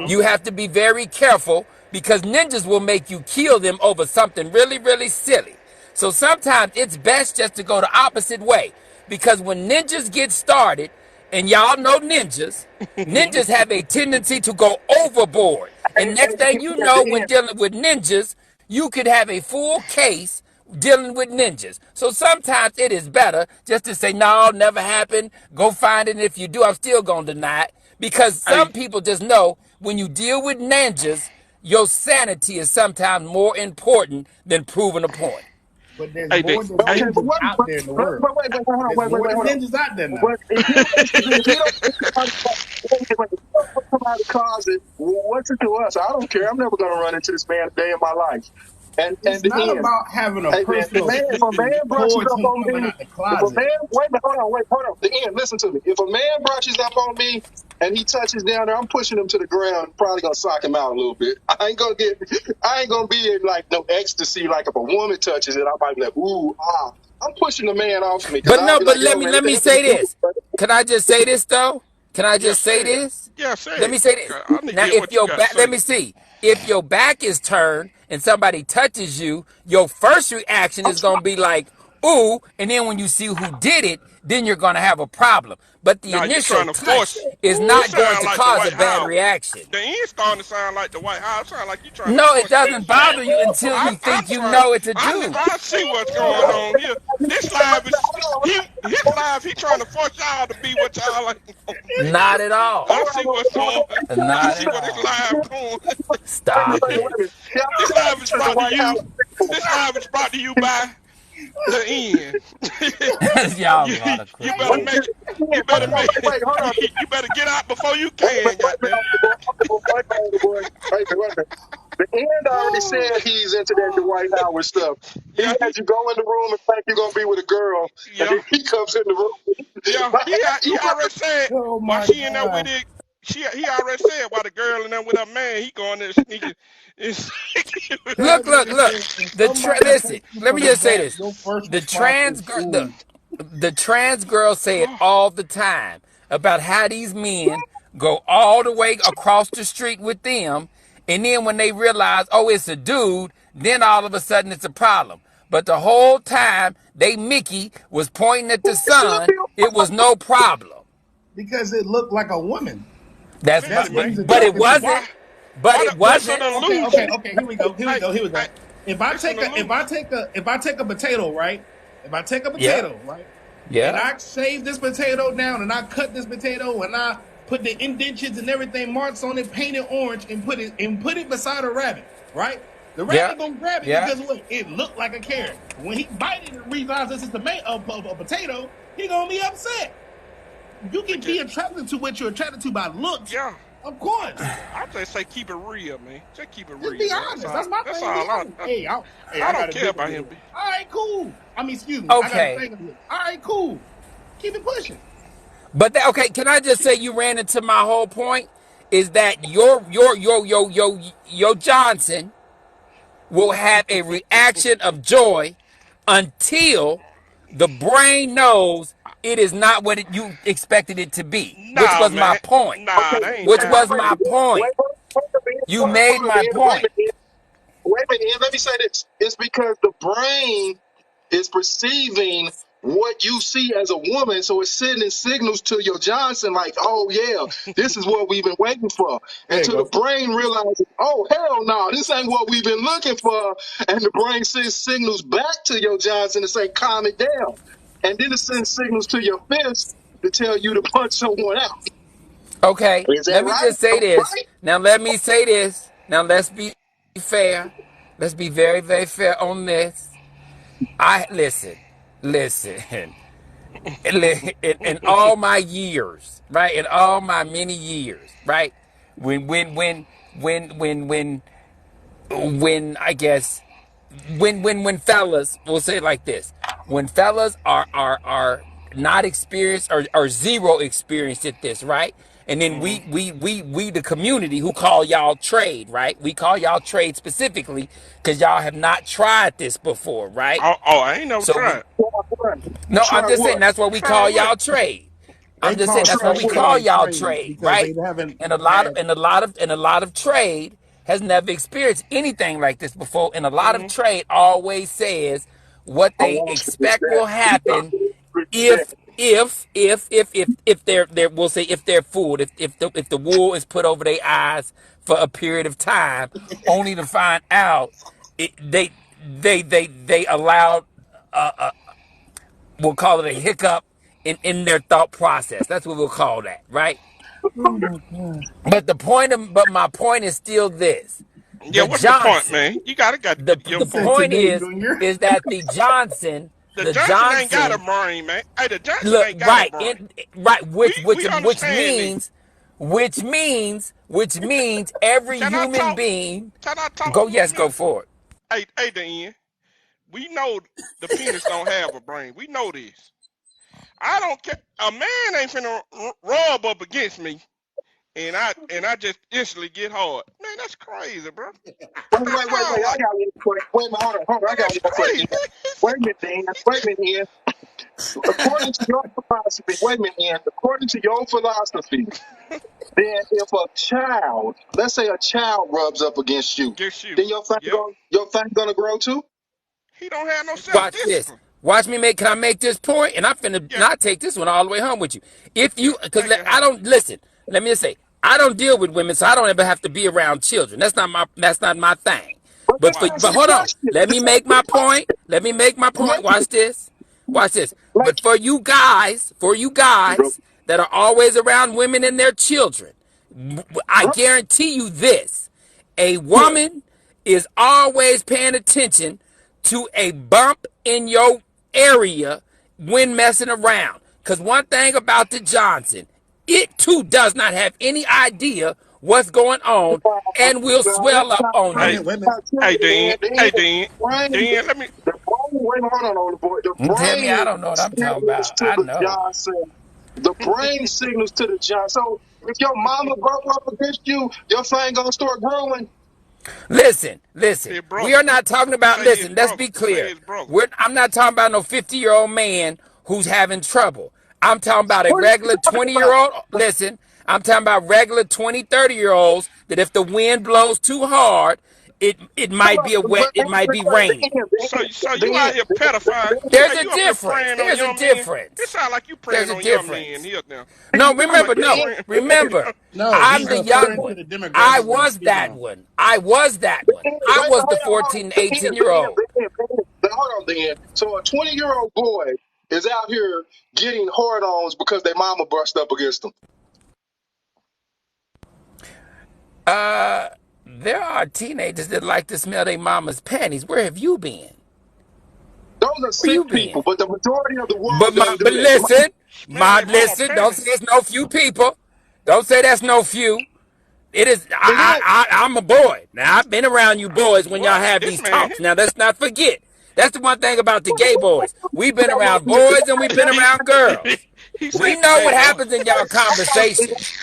you Okay. have to be very careful because ninjas will make you kill them over something really, really silly. So sometimes it's best just to go the opposite way because when ninjas get started, and y'all know ninjas. Ninjas have a tendency to go overboard. And next thing you At know, the when end, dealing with ninjas, you could have a full case dealing with ninjas. So sometimes it is better just to say, no, never happened. Go find it. And if you do, I'm still going to deny it. Because some Hey, people just know when you deal with ninjas, your sanity is sometimes more important than proving a point. But there's hey, more than okay, hey, but ninjas what? out there in the world. Hold on, There's more than hold on. ninjas out there now. But if he don't come out of the closet, what's it to us? I don't care. I'm never going to run into this man a day in my life. And It's the not end. about having a Hey man, personal if a man feeling brushes towards up him on coming me, out the if a closet. man hold on. The end, listen to me. If a man brushes up on me and he touches down there, I'm pushing him to the ground, probably gonna sock him out a little bit. I ain't gonna be in like no ecstasy like if a woman touches it, I might be like, ooh, ah. I'm pushing the man off me because But I'll no, be but like, let yo, me man, let what the me hell are you say doing? this. Can I just say this though? Can I yeah, just say say it. this? Yeah, say Let it. me say this. 'Cause I need to Now, hear if what you your got to back, let say. me see. If your back is turned and somebody touches you, your first reaction I'm is gonna be like, "Ooh," and then when you see who did it, then you're gonna have a problem. But the Now you initial trying to touch force. is You not going sound to like the cause a White bad House. reaction. The end starting to sound like the White House. Sound like you trying to No, it force some doesn't shit. bother you until you I'm think you trying. know it's a dude. I see what's going on here. This live is his live. He trying to force y'all to be what y'all like. Not at all. I see what's going. I Not see at what this all. live doing. Stop it. Yeah, This live is to the brought to White you. House. This live is brought to you by the end. Y'all you, are you better crazy. make. You better make. Hold on. You better get out before you Wait, can. Goddamn. Wait a minute. The end already said he's into that Dwight Howard stuff. He Yeah, had you go in the room and think you're gonna be with a girl, and then yeah. he comes in the room. Yeah, Like, he you already said Oh while my she in there with God. it. He already said while the girl in there with her man, he going there sneaking. Look, That look, nigga look. said, if somebody Listen. takes you Let for me the just say back, this. your first The response is, trans girl, ooh. the trans girls say it all the time about how these men go all the way across the street with them, and then when they realize, oh, it's a dude, then all of a sudden it's a problem. But the whole time they Mickey was pointing at the it should sun, be. it was no problem. Because it looked like a woman. That's That's Listen, what man. he's but it attracted to. Why? wasn't. But it What's an wasn't. illusion? Okay. Here we go. Hey, Here we go. hey, If I it's an take a, if I illusion. take a, if I take a potato, right? If I take a Yeah. potato, right, and Yeah. I shave this potato down, and I cut this potato, and I put the indentions and everything marks on it, paint it orange, and put it beside a rabbit, right? The Yeah. rabbit gonna grab it Yeah. because what? It looked like a carrot. When he bite it and realizes it's a potato, he gonna be upset. You can Because, be attracted to what you're attracted to by looks, yeah, of course. I just say keep it real, man. Just keep it Just real, be man. honest. That's my That's thing. Be all. honest. I I got don't a care dick a about him. little. All right, cool. I mean, excuse me. I got a Okay. thing a little. All right, cool. Keep it pushing. But okay, can I just say you ran into my whole point? Is that your Johnson will have a reaction of joy until the brain knows it is not what you expected it to be, which Nah, was my man. point. Nah, they ain't Which trying to was do my that. point. You made my point. Wait a minute. Let me say this. It's because the brain is perceiving what you see as a woman, so it's sending signals to your Johnson like, oh yeah, this is what we've been waiting for. There you Until the go. brain realizes, oh hell no, this ain't what we've been looking for. And the brain sends signals back to your Johnson to say, calm it down. And then it sends signals to your fist to tell you to punch someone out. Okay, Is that let me right? just say this. Right? Now let me say this. Now let's be fair. Let's be very, very fair on this. I listen. In all my years, right? In all my many years, right? When when I guess when fellas, we'll say it like this, when fellas are not experienced or zero experienced at this, right? And then Hmm. we the community who call y'all trade, right? We call y'all trade specifically because y'all have not tried this before, right? I ain't never So tried. no, I'm Try just saying what? that's what we Try call what? y'all trade. They I'm just saying call that's Try what we what? call everybody y'all trade trade, because they right? haven't And had. a lot of trade has never experienced anything like this before. And a lot of Hmm. trade always says what I they want to do expect that. will happen Do if that. if they're we'll say if they're fooled, if the wool is put over their eyes for a period of time, only to find out they allowed we'll call it a hiccup in their thought process. That's what we'll call that, right? But my point is still this: Yeah, the what's the point, Johnson. man? You gotta The get your the He said point. point today, Junior. is that the Johnson The the Johnson ain't got a Johnson brain, man. Hey, the Johnson look ain't got a right brain. which We understand this. which means every Can I human talk? being Can I talk go for a yes go minute? for it. Hey, the end. We know the penis don't have a brain. We know this. I don't care. A man ain't finna rub up against me, and I just instantly get hard. Man, that's crazy, bro. Wait. I Like, got one question. Wait a minute, hold on. I man, got that's one question. crazy. Wait a minute, Dan. Wait a minute, Ian. According to your philosophy, wait a minute, Ian. According to your philosophy, then if a child, let's say a child rubs up against you, Against you. then Yep. your thing gonna grow too? He don't have no Watch this. self-discipline. Watch me make. Can I make this point? And I'm finna Yeah, not take this one all the way home with you. If yeah. you, because Take it I home. don't listen. Let me just say, I don't deal with women, so I don't ever have to be around children. That's not my thing. But But that's Right. answer but the hold on. question. Let me Just make answer the my point. question. Let me make my point. Like, Watch this. Watch this. like, But for you bro, guys that are always around women and their children, I bro, guarantee you this: a what? woman is always paying attention to a bump in your area when messing around. Because one thing about the Johnson, it too does not have any idea what's going on and will No, that's swell up not on Hey, you. Wait a minute. not true, hey, Dan. Dan. Hey, Dan. Brain, Dan, let me. the brain, wait a minute, hold on, boy. The Don't tell me brain I don't know what I'm talking signals about. to I the know. Johnson. The brain signals to the Johnson. So if your mama broke up against you, your thing gonna start growing. Listen. His We brother. are not talking about, Say his listen, let's brother. be Say clear. his brother. I'm not talking about no 50-year-old man who's having trouble. I'm talking about a What are you regular talking 20 year about? old. Listen, I'm talking about regular 20, 30-year olds that if the wind blows too hard, it Hold might on, be but it answer might the be question. raining. So you out here pedifying. There's Hey, a you up here difference. preying on There's a young men. It difference. sound like you There's preying a on young men difference. here now. No, Sound like you Dan, preying. remember, No, I'm he's the young referring to one. the I demographic that he's was speaking that on. one. I was that one. wait, I was the hold on, 14, 18 year old. Hold on, Dan. So a 20-year-old boy is out here getting hard-ons because their mama brushed up against them. There are teenagers that like to smell their mama's panties. Where have you been? Those are Where you sick been? people, but the majority of the world But doesn't do but that. listen, Smell their mama don't say panties. there's no few people. Don't say that's no few. It is. It is. I'm a boy. Now I've been around you boys when y'all What? have This these man. talks. Now let's not forget. That's the one thing about the gay boys. We've been No, around boys and we've been around girls. He We said, know "Hey, what bro." happens in y'all conversations.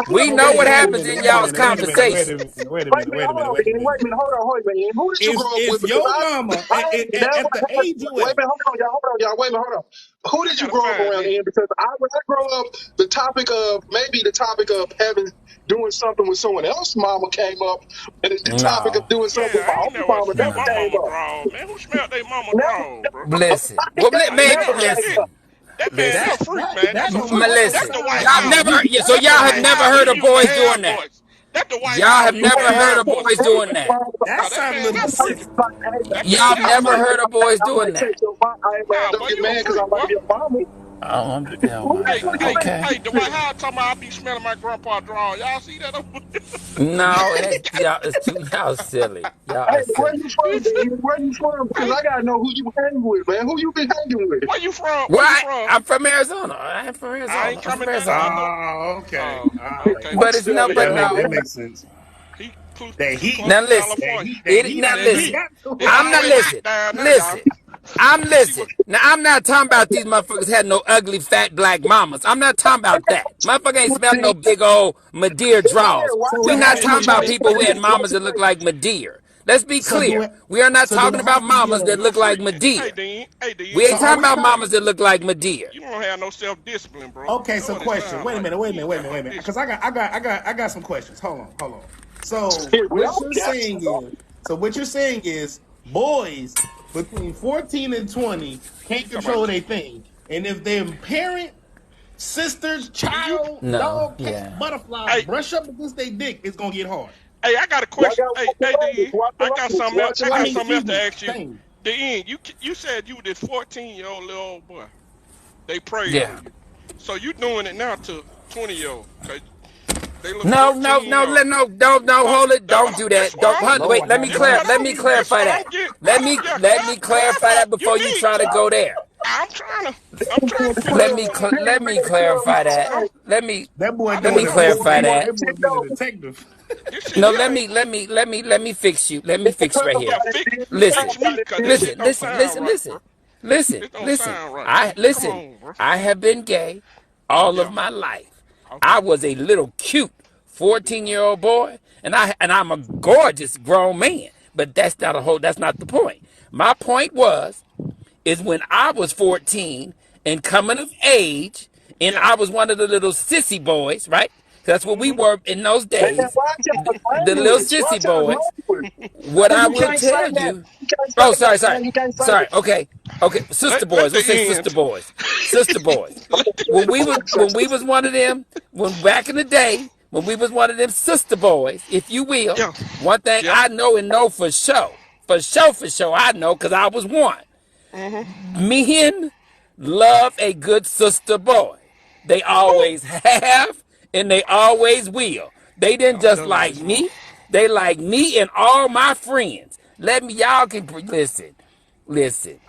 We Oh, know what wait a happens minute, in wait a y'all's minute, wait a minute, wait a conversations. minute, wait a Wait a minute, minute, wait a hold minute, on, wait a man. Wait minute. a minute, hold on, man. Who did you grow up with? If Because your mama never at the had. age you Wait a at, minute, hold on, y'all. Wait a minute, hold on. Who I did you gotta grow up find around, this. Ian? Because when I grow up, the topic of having doing something with someone else's mama came up, and the topic of No. doing something with Yeah, my I ain't own never mama smelt No. never my came mama up. draw, man. Who smelt their mama Never, draw, bro? Listen. Well, never, I ain't man, never never heard came this. up. listen. That man, he Listen. a freak, man. That's a freak. That's Listen. the White Y'all Howard. never. So That's the y'all have White never Howard. heard He of used to boys have doing that. voice. That's the White Y'all Howard. have He used to never heard have of voice. boys doing that. that No, that sounds a man, little that's specific. freaky. That Y'all man, have that's never freaky. heard of boys I doing might that. take your mama. Nah, Don't boy, get you a mad because I freak, like boy. your mama. Oh Who my is God. freaking Okay. Hey, Dwight Howard talking about I be smelling my grandpa draw. Y'all see that? No, that y'all is too. Y'all silly. Y'all Hey, are where silly. you from, dude? Where you from? Because Hey, I gotta know who you hang with, man. Who you been hanging with? where you from? Where Well, you from? I'm from Arizona. I'm from I ain't Arizona. I'm from coming down. I Arizona. know. Oh, okay. Oh, All right. okay. I'm But it's still not. here. But That no. makes sense. He too, That too heat, close Now to listen. California. that That heat heat. Listen. got to It's him. I'm not always hot listen. down there, y'all. Listen. I'm You see what? listen. Now I'm not talking about these motherfuckers had no ugly fat black mamas. I'm not talking about that. Motherfucker ain't smelled no big old Madeira draws. Why So We you not asking talking me? about wait, people who had wait. mamas that look like Madeira. Let's be So do clear. it. We are not So do talking it about have to be mamas a? that You a look like freak. Hey, Madeira. Dean. Hey, Dean. We So ain't are talking we about talking? mamas that look like Madeira. You don't have no self-discipline, bro. Okay, That's so what it question. sounds Wait a like. minute. Wait a You minute. ain't Wait a got minute. no Wait a minute. Because discipline. I got some questions. Hold on. So Here we what all you're got saying some. is, boys between 14 and 20 can't You talking about control their thing. And if their parent, sisters, child, No, dog, cat, yeah. butterfly Hey, brush up against their dick, it's gonna get hard. hey, I got a Y'all question. got to Hey, watch the hey, language. DE, Watch the I got language. something else. Watch the I I got mean, language. something else excuse to me, ask you. same. DE, you said you were this 14-year-old little boy. They prayed Yeah. on you. So you doing it now to 20-year-old. Cause they look No, no, 14 no, or no, don't hold it. Don't do this that. what Don't I'm wait. Lord have this what Let I'm me mercy. this clarify what that. I'm getting. Let me clarify Clarify. that before you Unique. try to go there. I'm trying to put Let some me some let me clarify that. no. That boy I Let know me doing it a don't clarify mistake. that. That boy being a detective. this shit No, here ain't let me fix you. Let me fix right here. yeah, Listen, fix me, cause this listen, shit don't listen, sound listen, right, bro. listen, listen, This don't listen. sound right. I Come listen. on, bro. I have been gay all of Yeah. my life. Okay. I was a little cute 14-year-old boy, and I'm a gorgeous grown man. But that's not the point. My point is when I was 14 and coming of age, and Yeah. I was one of the little sissy boys, right? That's what we Mm-hmm. were in those Man, days. watch y'all's The little language. sissy Watch y'all's boys. language. What Man, I you will can't say tell that. you. You can't say Oh, that, sorry. man. You can't say Sorry. that. Okay. Sister Let boys. the We'll say sister ends. boys. Sister boys. Let the, When we was one of them, when back in the day, when we was one of them sister boys, if you will, yeah. one thing Yeah. I know and know for sure, I know because I was one. Mm-hmm. Men love a good sister boy. They Who? always have and they always will. They didn't Don't just tell me like this more. me. They like me and all my friends. Y'all can listen. Listen.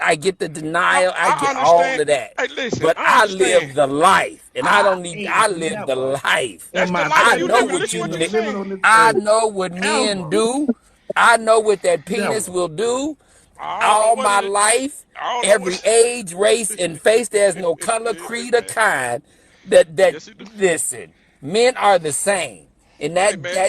I get the No, denial. I I get all understand. of that. Hey, listen, But I I understand. live the life. And I I ain't live the never life. in That's the my life I you 30 know living. what years Listen you what of they living saying. on this I earth, know what men ever, do. I know what that penis never. will do I don't know all what my it. life, I don't know every what. age, race, and face. There's no color, creed, or kind. That Yes, it do. listen, men are the same, and Hey man.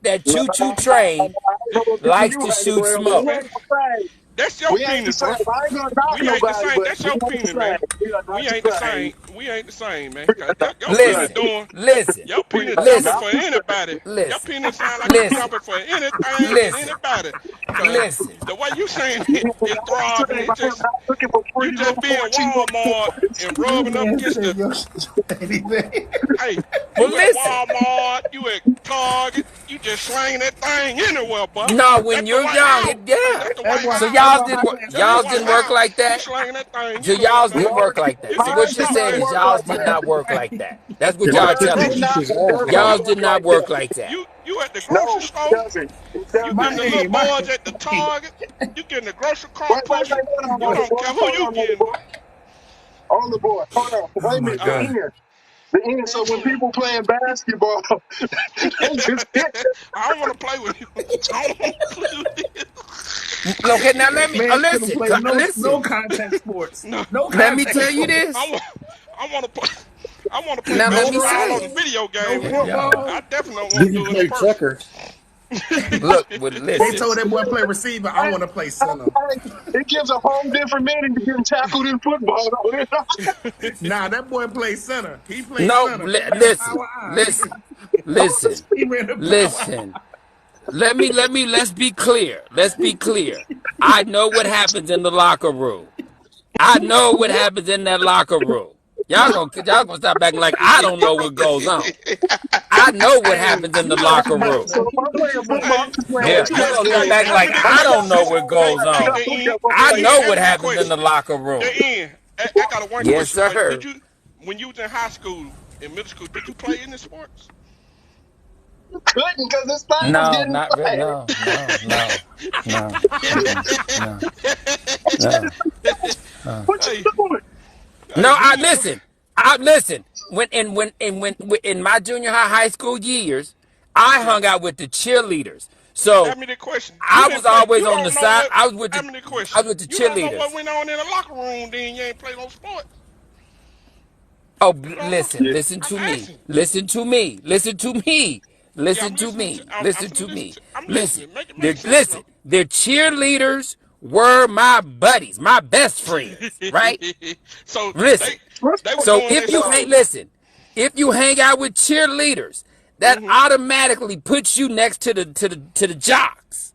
that No, choo choo I train ain't gonna do likes you, to Hater shoot Brown. We Hey smoke. man. ain't the same. That's your We ain't the penis, same. bro. I ain't gonna knock We ain't the nobody, same. but That's we your ain't the penis, man. same. We are not We the ain't the same. same. We ain't the same, man. We Cause are not your the penis same. Listen, doing. listen, Your We penis are jumping listen, not for the same. anybody. Your listen, penis sound like it's listen, jumping for anything and listen, anybody. Cause listen. the way you saying We it are is not the throbbing. same. It I am just not looking for you pretty just little being 14-year-old Walmart boys. and This rubbing up man against said the. your shit anything. Hey, Well, you at listen. Walmart, you at Target, you just slanging that thing anywhere, boy. No, when That's the you're White young, House. yeah. That's the That White boy, So House. that boy high class That's the y'all's White didn't Santa. work House. like You that. slanging that thing So anywhere, y'all's man. didn't No, work like that. You So can get what you're mine stopped saying don't at is work y'all's like did that. not work like that. That's what Well, y'all that Mine telling do doesn't me. beat not his ass work right. Y'all's you did not like that. work like that. you at the grocery No, it store. doesn't. It You doesn't. getting the little My, boys at the Target. You getting the grocery cart Wait, wait, pushing. wait, hold on, You older don't boy. care who Hold you on, older getting, boy. boy. Older boy. Hold on. oh Wait a my minute. The Uh, God. end. The end. So when people playing basketball, they just get I don't want to play with you. I don't want to play with you. Okay, now let me Man couldn't listen. play no Listen. contact sports. No, No Let me contact tell you sports. I this. want. I want to play. I want to play Now let No me basketball on say the it. rifles. video No game with you. Y'all. I football. definitely don't want You to can do it in play person. checkers. Look, well, They listen. told that boy play receiver. I want to play center. hey, it gives a whole different meaning to getting tackled in football. Though. Nah, that boy plays center. He plays No, center. He ran a listen, power eye. listen, listen, He ran a power eye. listen. Let's be clear. Let's be clear. I know what happens in the locker room. I know what happens in that locker room. Y'all gonna stop acting like I don't know what goes on. I know what Hey, happens in the you know locker how much room. So the if I'm playing football, I'm Hey, just playing hey, with Yeah, you y'all hey, next gonna game. stop hey, acting ask like me the I question. don't know Listen, what hey, goes hey, on. the end, I the end. know what Ask me the happens in question. the locker The room. end. I got a one Yes, question for you. Did sir. you, when you was in high school, in middle school, did you play any sports? Couldn't because this thing was No, getting not really. flat. No. Mm-mm. No. No. No. What Hey, you doing? hey, No, do I you? listen. I listen. When in my junior high school years, I Yeah. hung out with the cheerleaders. So Ask me the question. You I was didn't play. always You on the don't know side. what. Ask me the I question. was with the You don't know what cheerleaders. went on in the locker room. Then you ain't play no sports. Oh, You don't know. listen, Yeah. listen I'm to me. asking. Listen to me. Listen to me. Yeah, I'm Listen to listening to. me. I'm Listen finna to listen me. to. I'm Listen. listening. Make it make They're sense, listen. bro. Their cheerleaders were my buddies, my best friends, right? So Listen. What's they were going So doing on, that if you stuff. dog? hang, listen, if you hang out with cheerleaders, that Hmm. automatically puts you next to the jocks.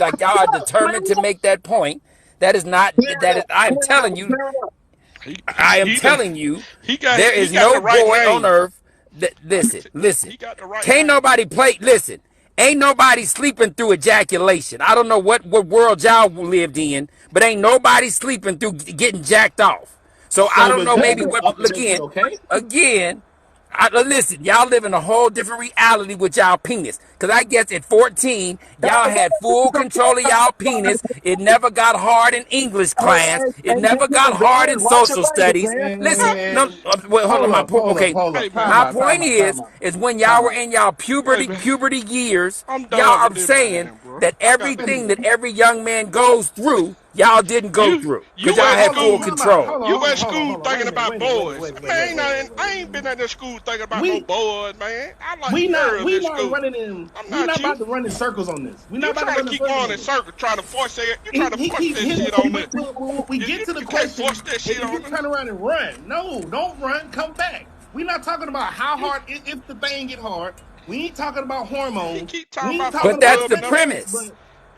like y'all are determined to make that point. That is not. Clear it That is. up. I am Clear it telling up. you. Clear it up. I am He done telling you. he got There he is got the no right boy on name. earth Listen. He got the right Can't name. nobody play. Listen, ain't nobody sleeping through ejaculation. I don't know what world y'all lived in, but ain't nobody sleeping through getting jacked off. So I So don't the know. Maybe government what objects it, okay? again. Listen, y'all live in a whole different reality with y'all penis. Cause I guess at 14, y'all had full control of y'all penis. It never got hard in English class. It never got hard in Watch your social language, studies. man. Listen, no, Man, wait, hold on. hold My up, point. hold up, Okay, hold Hey up. Time my man, out, time point out, time is, out, when y'all time were out. in y'all hey puberty man, years, I'm y'all done with are this saying man, bro. that I got to everything move. that every young man goes through, y'all didn't go You through, cause you y'all at had Hold full on, school. time out. control. Hold on, You hold at on, hold on, school hold on. Wait thinking a minute, about wait a minute, wait a minute, boys. wait a minute, Man, wait I a ain't been minute. at the school thinking about no We boys, man. I like we not girls we at not school. running in I'm we not not you. about to run in circles on this. We not You about to trying to run in keep circles going on in this. circles, trying to force that. You trying to He force keep that hitting shit us on with it. we You, get you to the you can't force question, that and shit then on you them. turn around and run. No, don't run. Come back. We're not talking about how You hard if the thing get hard. We ain't talking about he hormones. keep We talking ain't about talking But folks about that's the rubbing sex up. acts. premise. But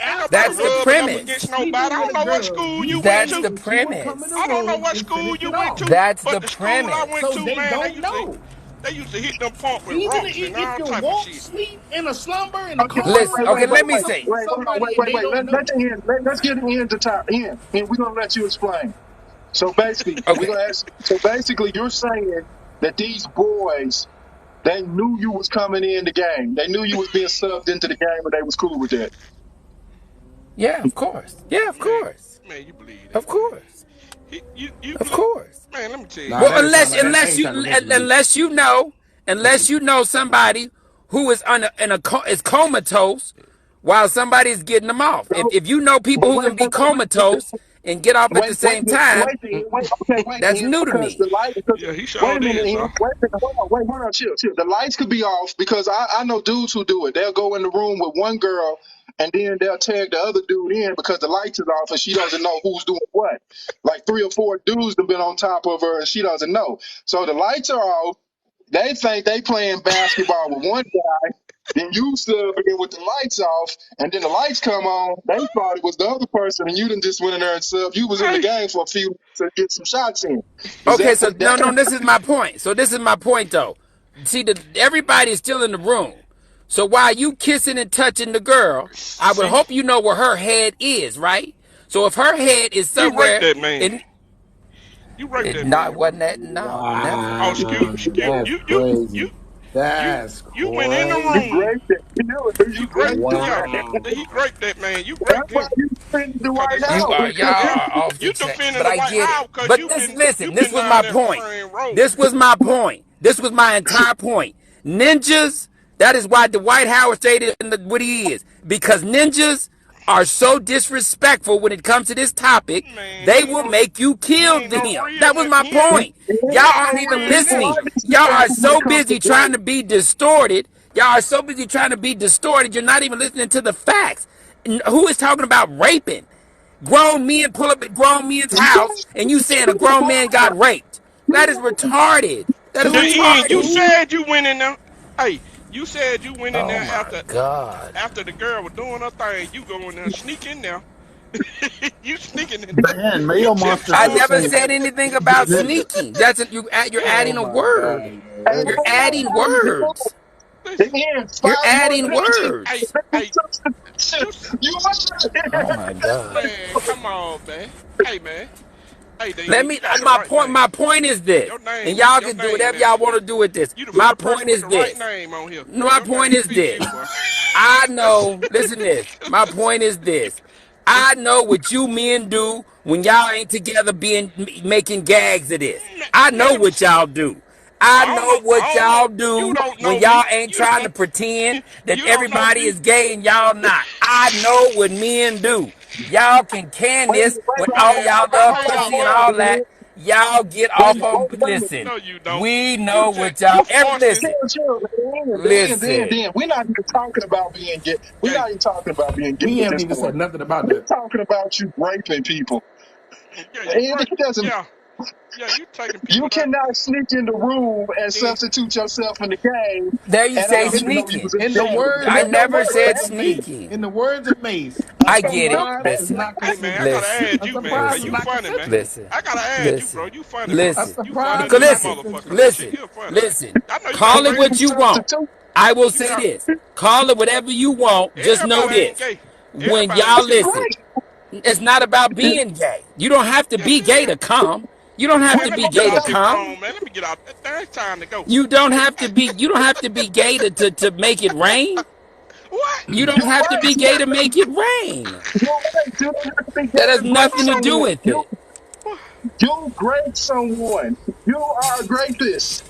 Ain't nobody after That's the rubbing up against premise. nobody. I sleeping with don't a know what girl, school you you went That's to. the saying that you would come in the premise. I don't know room what and school finish you it went off. to, That's but the the school I went premise. So to, they man, don't know. they used to hit them pump with Even rocks and if all you type of won't shit. sleep in a slumber in the Okay, corner Listen, wait, okay, wait, let wait, me wait, say. with wait, hold on, somebody wait, and wait, they wait. don't know. Let's get into time. Ian, we're gonna let you explain. So basically, we're Okay, gonna ask. So basically, you're saying that these boys, they knew you was coming in the game. They knew you was being subbed into the game, and they was cool with that. yeah, of course. Yeah, of Man, course. man, you believe Of that, man? course. You Of believe? course. Man, let me tell you Nah, Well, something. that ain't sound like that. That ain't sound like that to me. unless you know somebody who is is comatose while somebody's getting them off. So, If you know but people who can be comatose and get off at the same time, wait, that's Ian, new to because me. the light. Because, Yeah, he wait sure a minute, did, Ian. sir. Wait a minute. Hold on, chill. The lights could be off because I know dudes who do it. They'll go in the room with one girl and then they'll tag the other dude in because the lights is off and she doesn't know who's doing what. Like 3 or 4 dudes have been on top of her and she doesn't know. So the lights are off. They think they playing basketball with one guy. Then you sub in with the lights off, and then the lights come on. They thought it was the other person, and you done just went in there and sub. You was in the Hey, game for a few to get some shots in. Is Okay, that so what no, that kind no, of? this is my point. So this is my point, though. See, everybody is still in the room. So while you kissing and touching the girl, I would see, hope you know where her head is, right? So if her head is you raped somewhere that man. in You raped it, that not man, bro. wasn't that no, never. Oh, Wow, that's you, crazy. you, That's you went in the You room. crazy. great that. You know it. You You great, great yeah. that. Wow. He raped that man. You That's raped why him. you defending Cause Dwight it's You Howard. are y'all yeah. are off the You chain, defending but the I White get it. House because But this, listen, you this been was down my there point. front row. This was my point. This was my entire point. Ninjas. That is why Dwight Howard stated what he is because ninjas are so disrespectful when it comes to this topic. Man, They will make you he kill ain't no them. real That was my he ain't point. He Y'all ain't no aren't no even real real. He's listening. ninja. Y'all are disrespectful when it so comes to busy Dwight. trying to be distorted. Y'all are so busy trying to be distorted. You're not even listening to the facts. Who is talking about raping? Grown men pull up at grown men's house and you saying a grown man got raped. That is retarded. That is The Two, end, you retarded. two. said you went in there. Hey, you said you went in Oh there my God. after the girl was doing her thing. You go in there, sneak in there. You sneaking in there. Man, You Mayo Monster I tiptoeing. just never saying. said anything about sneaking. You're Oh adding a my God, word. man. Hey, You're That's adding crazy. words. the Listen, end. You're 5 more adding minutes. hey, words. hey, you, You Oh my God. man, come on, man. Hey, man. Hey, Let then you me got the my right point name. my point is this. Your And name, y'all your can do name, whatever man. y'all want to do with this. You the My first person point with is the right this. name on here. My Your point name is PG, this. boy. I know, listen to this. My point is this. I know what you men do when y'all ain't together making gags of this. I know Man, what y'all do. I I don't know. know what I don't know. y'all You do don't when know y'all me. ain't You trying to don't. pretend that You don't know everybody me. is gay and y'all not. I know what men do. Y'all can can this when all Man, y'all love hold on, pussy and man. all that. Y'all get off of listen. No, you don't. We You know just what y'all you ever forcing. listen. Then. Listen. We're not even talking about being gay. We're Hey, not even talking about being gay We at haven't this even point. said nothing about We're that. talking about you raping people. yeah, you And right. he doesn't. Yeah. Yeah, you taking You people down. cannot sneak in the room and Then substitute yourself in the game, There you and I say yeah, didn't know you was sneaking. in In the the game. words I That of don't never work. said Mace, sneaking. in the words of Mace, a I get it. surprise is Listen, not hey man, I consensual. gotta listen, add A you, man, cause surprise is you listen, not funny, man. consensual. listen, I gotta add you, bro. listen, You funny, man. A listen. You funny surprise than is a not Listen, motherfucker. consensual. That shit listen, here funny, man. listen. I know you got Call A it great. what legal you want. substitute. I will You say got this. Call it whatever you want. Just know everybody ain't this. gay. When Everybody y'all ain't gay. listen, Great. it's not about being gay. You don't have to Yes, be it gay is. to come. You don't have Man, to let be me get gay to off this come. phone, man. Let me get out. It's time to go. You don't Hey, have to hey, be you don't have to be gay to make it rain. what? You don't You're have to be right. gay to make it rain. You're right. You don't have to be That gay has to grade nothing to do someone. with it. What? You grade someone. You are a grapist.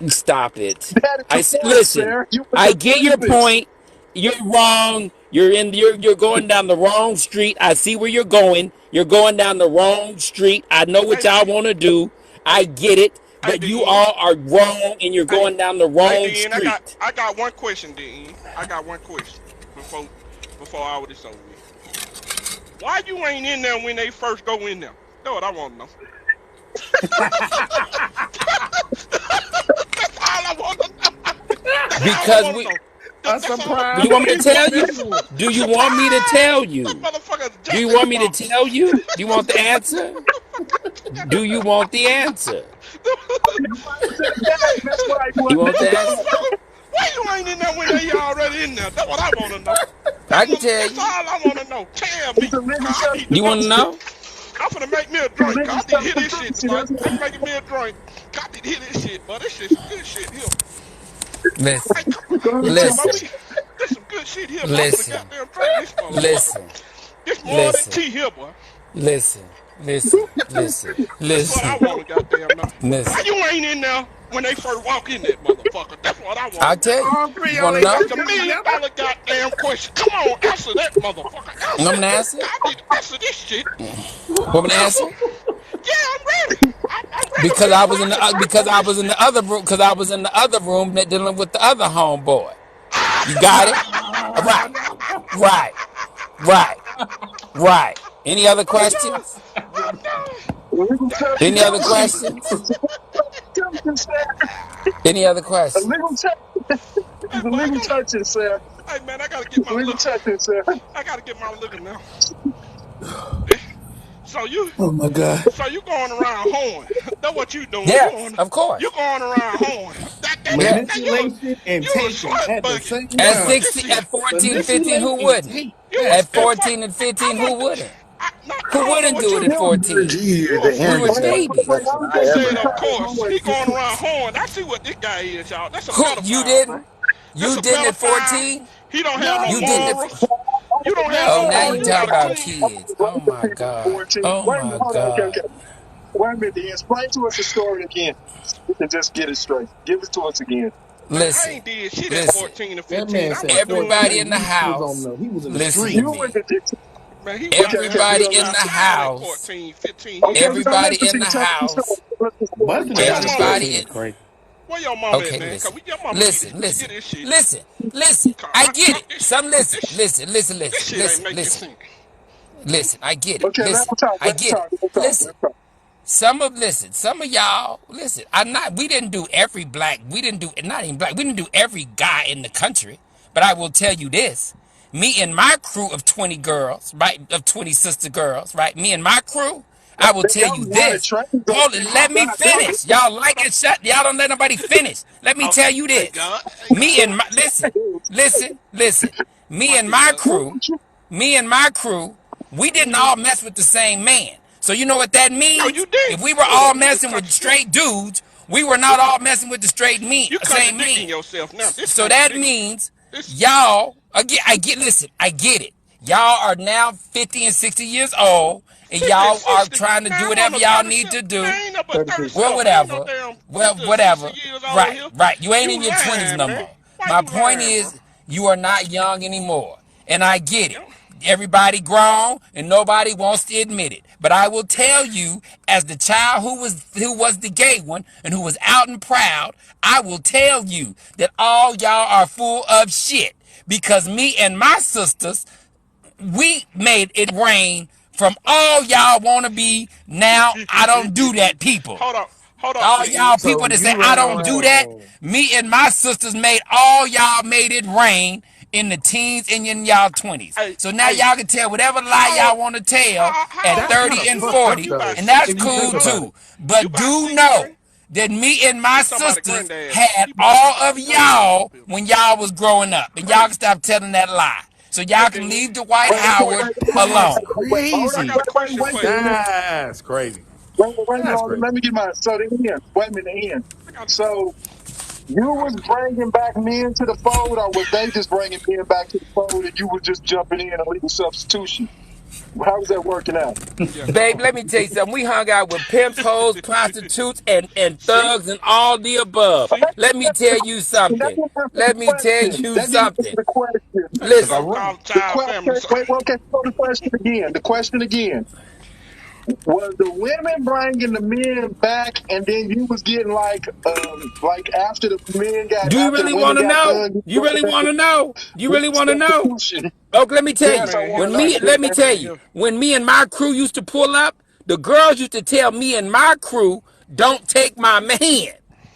Stop it. That is the point, Listen. sir. You are I a get your grapist. point. You're wrong. You're going down the wrong street. I see where you're going. You're going down the wrong street. I know what Hey, y'all want to do. I hey, get it. hey, But you Dean. all are wrong and you're Hey, going down the hey, wrong Dean. street. I got one question, Dean. I got one question before all this over with. Why you ain't in there when they first go in there? That's what I want to know. That's all I want to know. That's all I Because want to we know. A That's all. do surprise you is want me to tell That's, you? consensual. Do a you want me to surprise. tell That you? motherfucker's Do you Jack in the want me to box. tell you? Do you want the answer? Do you want the answer? You might say that. That's why you You want want That the answer? motherfucker. Why you ain't in there when they already in there? That's what I want to know. I can tell That's you. all I want to know. Tell It's me, a legal cause I need to You know. want to substitution. know? I'm finna make me a It's a drink. legal Cause I need to hear this shit substitution. tonight. That's what I'm making me a drink. Cause I need to hear this shit, but this shit some good shit here. Hey, Listen, come on. go ahead, tell But listen, us. this some good shit here, boy. I'm finna listen, goddamn drink this motherfucker. listen, This more than listen, tea here, boy. listen, listen, listen, That's what I listen, want to goddamn know. Why listen. you ain't in there when they first walk in that motherfucker? That's what I want I'll to know. tell you. All three You y'all want to ain't know? That's worked a out million together. dollar goddamn question. Come on, answer that motherfucker. You Answer want me it. to answer? I need to answer this shit. Want me to answer? Yeah, I'm ready. I'm ready for Because this. I Boy, was in I can the drink because on I this was in shit. the other room because I was in the other room that dealing with the other homeboy. You got it? Right, right, right, right. Any other Oh no! questions? Oh no! Legal Any other substitution. questions? Substitution, sir. Any other A questions? legal touch. Hey It's a boy, I legal gotta. touching, sir. Hey man, I gotta get my Legal look. touching, sir. I gotta get my looking now. So you, Oh my God. so you going around hoeing? That's what you doing. Yes, of You course. going around hoeing? Now Yes. Manipulation and you a taking slut at the bucket. same At That's what time. this 16, is. at 14, This 15, Manipulate who and wouldn't? take. you Yes, At a sir. 14 and I 15, who want. wouldn't? I Who don't know wouldn't what do you. it at Energy 14? You the We were energy babies. infection I You ever said of had. course. He going around hoeing. I see what this guy is, y'all. That's a Who you pedophile, bro. didn't? This You a didn't at pedophile. 14? He don't have no No, You didn't at morals. You don't have Oh, no now no, moral. you You talking got a about clean. kids. Oh my God. Oh Wait a minute, my hold on, okay, okay. God. Wait a minute, explain to us the story again. We can just get it straight. Give it to us again. Man, I Listen. ain't did shit at Listen. 14 or that 15. man I said wasn't doing Everybody nothing. 14. in the He house, was in the listen to You streets. went me. to Dixon. Man, he was Okay, out okay, there. He we Everybody was in the outside at house, 14, 15. He okay, was we're gonna everybody listen to in you the tell us the story. house, Tell us the story. Busting Where it your out of mama at? everybody 14 in. is crazy. Where your mama at, Okay, man? Cause listen. your mama need Listen, to listen, get this shit. listen, listen. I get it. This, Some listen, this, listen, listen, this listen, shit ain't listen, making listen, sense. listen. I get it. Okay, let Listen, him talk, I let him get it. talk, let him talk, let Listen. him talk. Some of y'all, listen, we didn't do every black, we didn't do, not even black, we didn't do every guy in the country. But I will tell you this, me and my crew of 20 girls, right, of 20 sister girls, right, me and my crew, I will They tell got you a lot of this. trains on Hold it, TV. let me God damn finish. Y'all like it shut, y'all don't let nobody finish. Let me tell Okay, you thank this. God, thank Me God. and my, listen, it. listen, listen. Me Watch and this, my Doug. crew, me and my crew, we didn't all mess with the same man. So you know what that No, means? you didn't. If we were Hold all up, man. You messing with you straight dudes, we were not all messing with the straight you same contradicting men. yourself now. This So that contradiction. means This y'all, listen, I get it. Y'all are now 50 and 60 years old, and 50 and y'all are 60. trying to Man, do I'm on whatever the y'all need 37. to Man, do. ain't no but 32. Well, 37. Ain't no whatever. damn Well, 50 or 60 whatever. years old Right, here. right. You ain't in You your 20s lying, no man. more. Why My you point lying, bro? is, you are not young anymore. And I get it. Yep. Everybody grown and nobody wants to admit it. But I will tell you, as the child who was the gay one and who was out and proud, I will tell you that all y'all are full of shit. Because me and my sisters, we made it rain from all y'all want to be now I don't do that people. Hold up, All Dean. y'all people So that say you I ran don't Hold up. do that, around. me and my sisters made all y'all made it rain in the teens and in y'all 20s. Hey, So now hey, y'all can tell whatever lie how old? y'all want to tell at How That's old you, kind of 30 and you? fucked up 40, You about though, and that's if you 60? think cool Hold about up. too. it. You But about do 60, know Green? that me and my He talking about a sisters granddad. had He all about of a granddad up y'all here. when y'all was growing That's up. And y'all can crazy. stop telling that lie. So Hey, y'all can Dean, leave Dwight I got a Howard question. That's alone. Hold I on, got crazy. a question wait, for you. Dean. That's crazy. Wait, That's hold on. crazy. Let me get my so the end. Wait a minute, the end. I got, So you I got a, was bringing back men to the fold, or was they just bringing men back to the fold, and you were just jumping in a legal substitution? How was that working out? yeah, come Babe, on. let me tell you something. We hung out with pimps, hoes, prostitutes, and See? thugs and all the above. See? Let me tell you That something. didn't answer the Let me tell question. you That didn't answer something. the question. Hey, you Listen, gonna All call right. a The child family? question. Wait, okay. So the question again. The question again. Was the women bringing the men back, and then you was getting like do you after the really women want to got know? done, you You brought really back want the to know? You really legal want to know? substitution. Oh, let me tell This you. Yes, I man want here to When know. me, trying to, let me this tell man you. here. When me and my crew used to pull up, the girls used to tell me and my crew, "Don't take my man."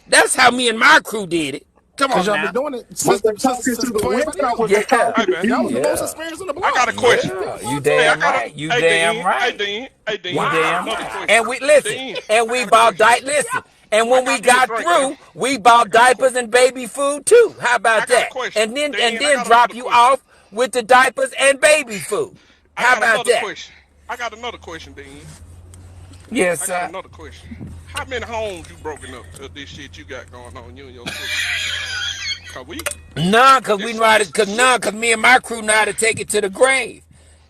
That's how me and my crew did it. Come Because on y'all been now. doing it Was since, they since, talking to since the before women, everybody or else was they did. Yeah, talking Hey, to man. Y'all was the you? most yeah, experienced on the I got block. a What question. you think yeah. what You I'm saying? Hey, damn right. You hey, damn Dean. right. Hey, You Dean, I got damn another right. question. And we listen, Dean, and I we got a bought question. listen. And I when we got you a got drink now. through, we I bought got a diapers question. and baby food too. How I about got a that? question. And Dean, I then got drop another you question. off with the diapers and baby food. I How got about another that? question. I got another question, Dean. Yes, I got sir. another question. How many homes you broken up to this shit you got going on, you and your sister? Cause we, None, cause we this, know how to, this, cause none, cause me and my crew know how to take it to the grave.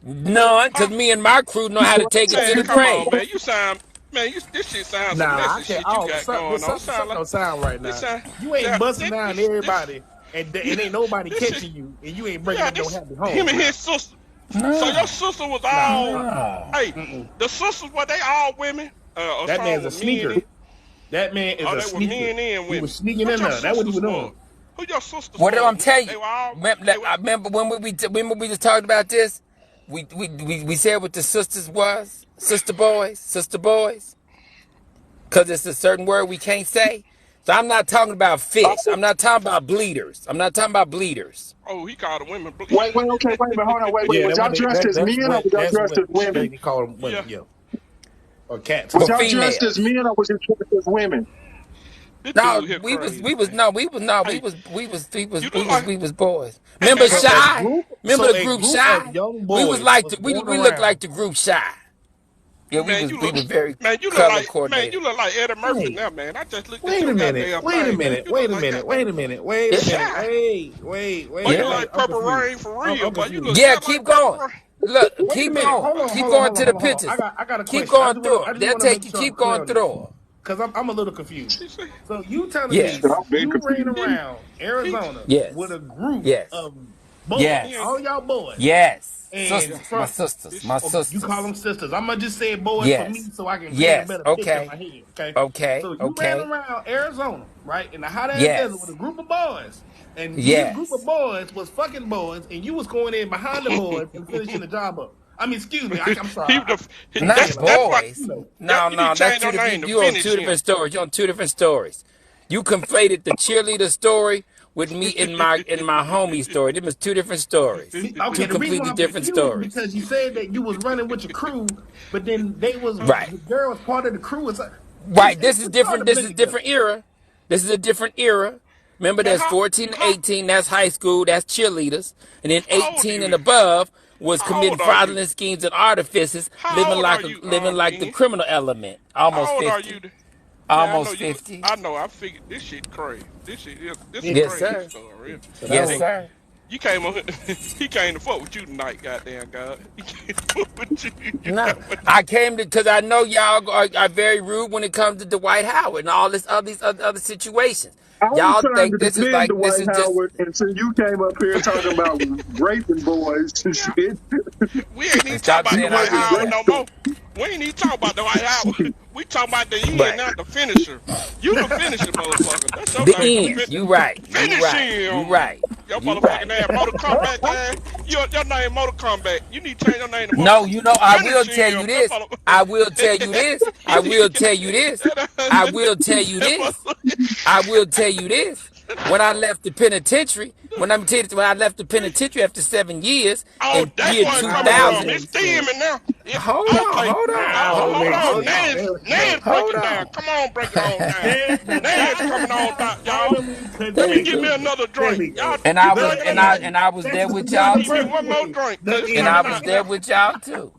None, cause huh? me and my crew know how to take it to Man, the come on, grave. man. You sound, man. This shit sounds some Nah, I messy can't. shit you Oh, got going on. something Sound like don't sound right this now. sound, You ain't yeah. busting down everybody, and ain't nobody This shit, catching you, and you ain't breaking yeah. up no This happy him homes and his now. sister. So your No, sister was Nah, all, no. hey, mm-mm. the sisters were they all women? Or That some man's were a men sneaker. in? That man is Or a they were sneaker. men and He was women? sneaking What in your there. That's what he sisters was doing. was? Who your sisters What I'm was? tell They you, were all, they were. I remember when we just talked about this. We said what the sisters was, sister boys, because it's a certain word we can't say. So I'm not talking about fish. I'm not talking about bleeders. I'm not talking about bleeders. Oh, he called the women. Okay, wait a minute, hold on, wait. Yeah, Was y'all dressed as men, or was y'all that's dressed what as women? they call them Yeah, women, yeah, or cats or Was For y'all something. dressed as females. men, or was you dressed as women? this No, dude here we was crazy, we was man. no we was no we Hey, was we was we was you we look was like, we was boys. hey Remember man, I So a just, Shy? group, Remember the group of Shy? young We was boys like was the, going we looked around. like the group Shy. Yeah, man, you we look, was very man, you look color like, man, coordinated. you look like Eddie Murphy Hey, now, man. I just looked at wait your a minute, goddamn wait a thing, man. minute, You look wait a like minute, goddamn wait a minute, wait a Yeah. minute, Shy. Boy, wait a you Yeah. like minute. I'm Purple confused. Rain for real, I'm boy. You confused. look Yeah, just keep like Purple going. Rain. Look, Wait a keep minute. going. Hold on, Keep hold on, going hold on, to the hold on, hold on. pictures. I got a Keep question. going through I them. just They'll want to take make you. sure I'm Keep clear going on this through them. because I'm a little confused. He said, So you telling Shit, me Yes. I'm big you ran confused. he, around he, Arizona with Yes. a group Yes. of boys, he Yes. ain't, all y'all boys, Yes. yeah, and Sisters. My from sisters. this, My oh, you call sisters. them sisters. I'm gonna just say boys for me Yes. so I can paint a Yes. better picture in Okay. my head. Okay. Okay. So you ran Okay. around Arizona, right, in the hot ass desert with a Yes. group of boys, and these group of Yes. boys was fucking boys, and you was going in behind the boys and finishing the job up. I mean, excuse me, I'm he, sorry, the, I'm Not saying a lot, that's but why, you boys. know, No, you need no, to that's change two your name different. to You on finish two him. different stories. You on two different stories. You conflated the cheerleader story with me in my homie story. Them is two different stories. okay. Two The reason why completely I'm different confused stories. because you said that you was running with your crew, but then they was Right. the girl was part of the crew. Right. This is It's hard to different. This blend is together. different era. This is a different era. Remember, Man, there's 14 to how, 18. That's high school. That's cheerleaders. And then how old are 18 and you? above was How committing old are you? fraudulent schemes and artifices, How old are you, living like the Dean? criminal element. Almost How old are you? 50. Man, I know Almost you. 50. I know. I figured this shit crazy. This a 50. Yes, crazy sir. story. Yeah. So that Yes, was And sir. you came on. He came to fuck with you tonight. Goddamn God. He came to fuck with you. You know No, what? I came to because I know y'all are very rude when it comes to Dwight Howard and all this these other situations. I was Y'all trying think to this is defend like this Dwight is just Howard until you came up here talking about raping boys and Yeah. shit. We ain't even talking stop about You saying I Dwight wasn't did Howard that. no grateful. more. We ain't even talking about the Dwight Howard. We talking about the end, Right. not the finisher. You the finisher, motherfucker. That's your The name. end. You right. You Finish right. You him. right. Your You motherfucking right. ass, Motor Comeback ass. Your name Motor Comeback. You need to change your name to Motor. No, you know, I will Finish tell him. you That this. mother- I will tell you this. I will tell you this. I will tell you that this. mother- I will tell you this. When I left the penitentiary, when I left the penitentiary after 7 years Oh, in that's year where it's coming Now it from. 2000. It's makes sense. steaming now. Yeah, Hold on, okay. hold on, Now it hold Hold makes on. on, sense. now. Now it's Hold breaking down. on. Come on, break it on down. The Now it's coming on dialogue down, has y'all. finally Let me There you give go. me continued. another There drink. we Y'all, go. And you I was drinking and enough? I was That's there with now y'all the Give me too. one perfect more way. drink, The because it's And I coming was out end. there now. with y'all too.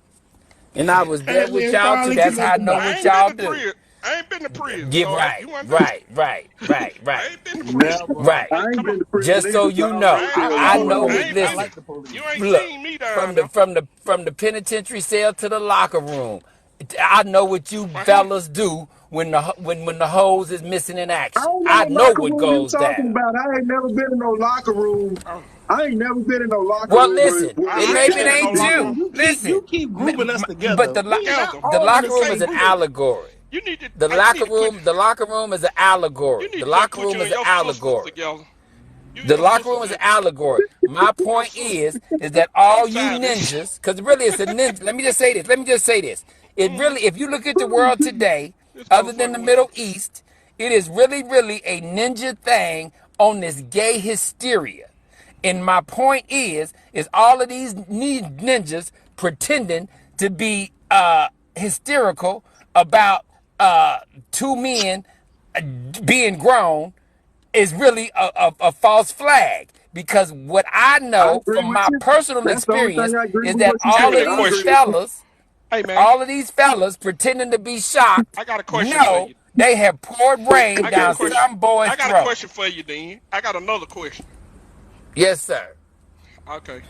And I was there That with man y'all too. finally That's came how up I with know I what ain't been y'all to do. prison. I ain't been to prison, Get so right, you weren't there. right, right, right, I right, ain't been to prison. Never. right. I Hey, ain't come on. been to prison Just so either, so you I don't know know, what I ain't y'all been. I talking know about. what. I Listen, like the police. You ain't look, seen me down there. from the penitentiary cell to the locker room, I know what you Uh huh. fellas do when the hose is missing in I action. don't know I what know locker what room you goes talking down. about. I ain't never been in no locker room. Oh, I ain't never been in no locker Well, room listen, where it I this ain't maybe shit it been in no ain't happened locker before. room. you. Listen, You keep grouping us but together. We not the all in the locker room Hey, is same an Breeze, group. allegory. you need to. The Hey, you need locker to quit. room, the locker room is an allegory. You need The to just locker put room you is and an your sisters allegory. together. You and The your locker sisters room is an just allegory. My your point sister. is that I'm all you tired of this. ninjas, because really it's a ninja. Let me just say this. Let me just say this. It Mm-hmm. really, if you look at the world today, This other than the motherfucker went. Middle East, it is really, really a ninja thing on this gay hysteria. And my point is all of these ninjas pretending to be hysterical about two men being grown is really a false flag, because what I I know agree from with my you. personal That's the only thing experience I agree is with that what you Hey, said. man, I agree with you. Hey, man, all of these fellas pretending to be shocked, I got a question for know you. they have poured rain I got a down question. some boy's I got a throat. question for you, Dean. I got another question. Yes, sir. Okay.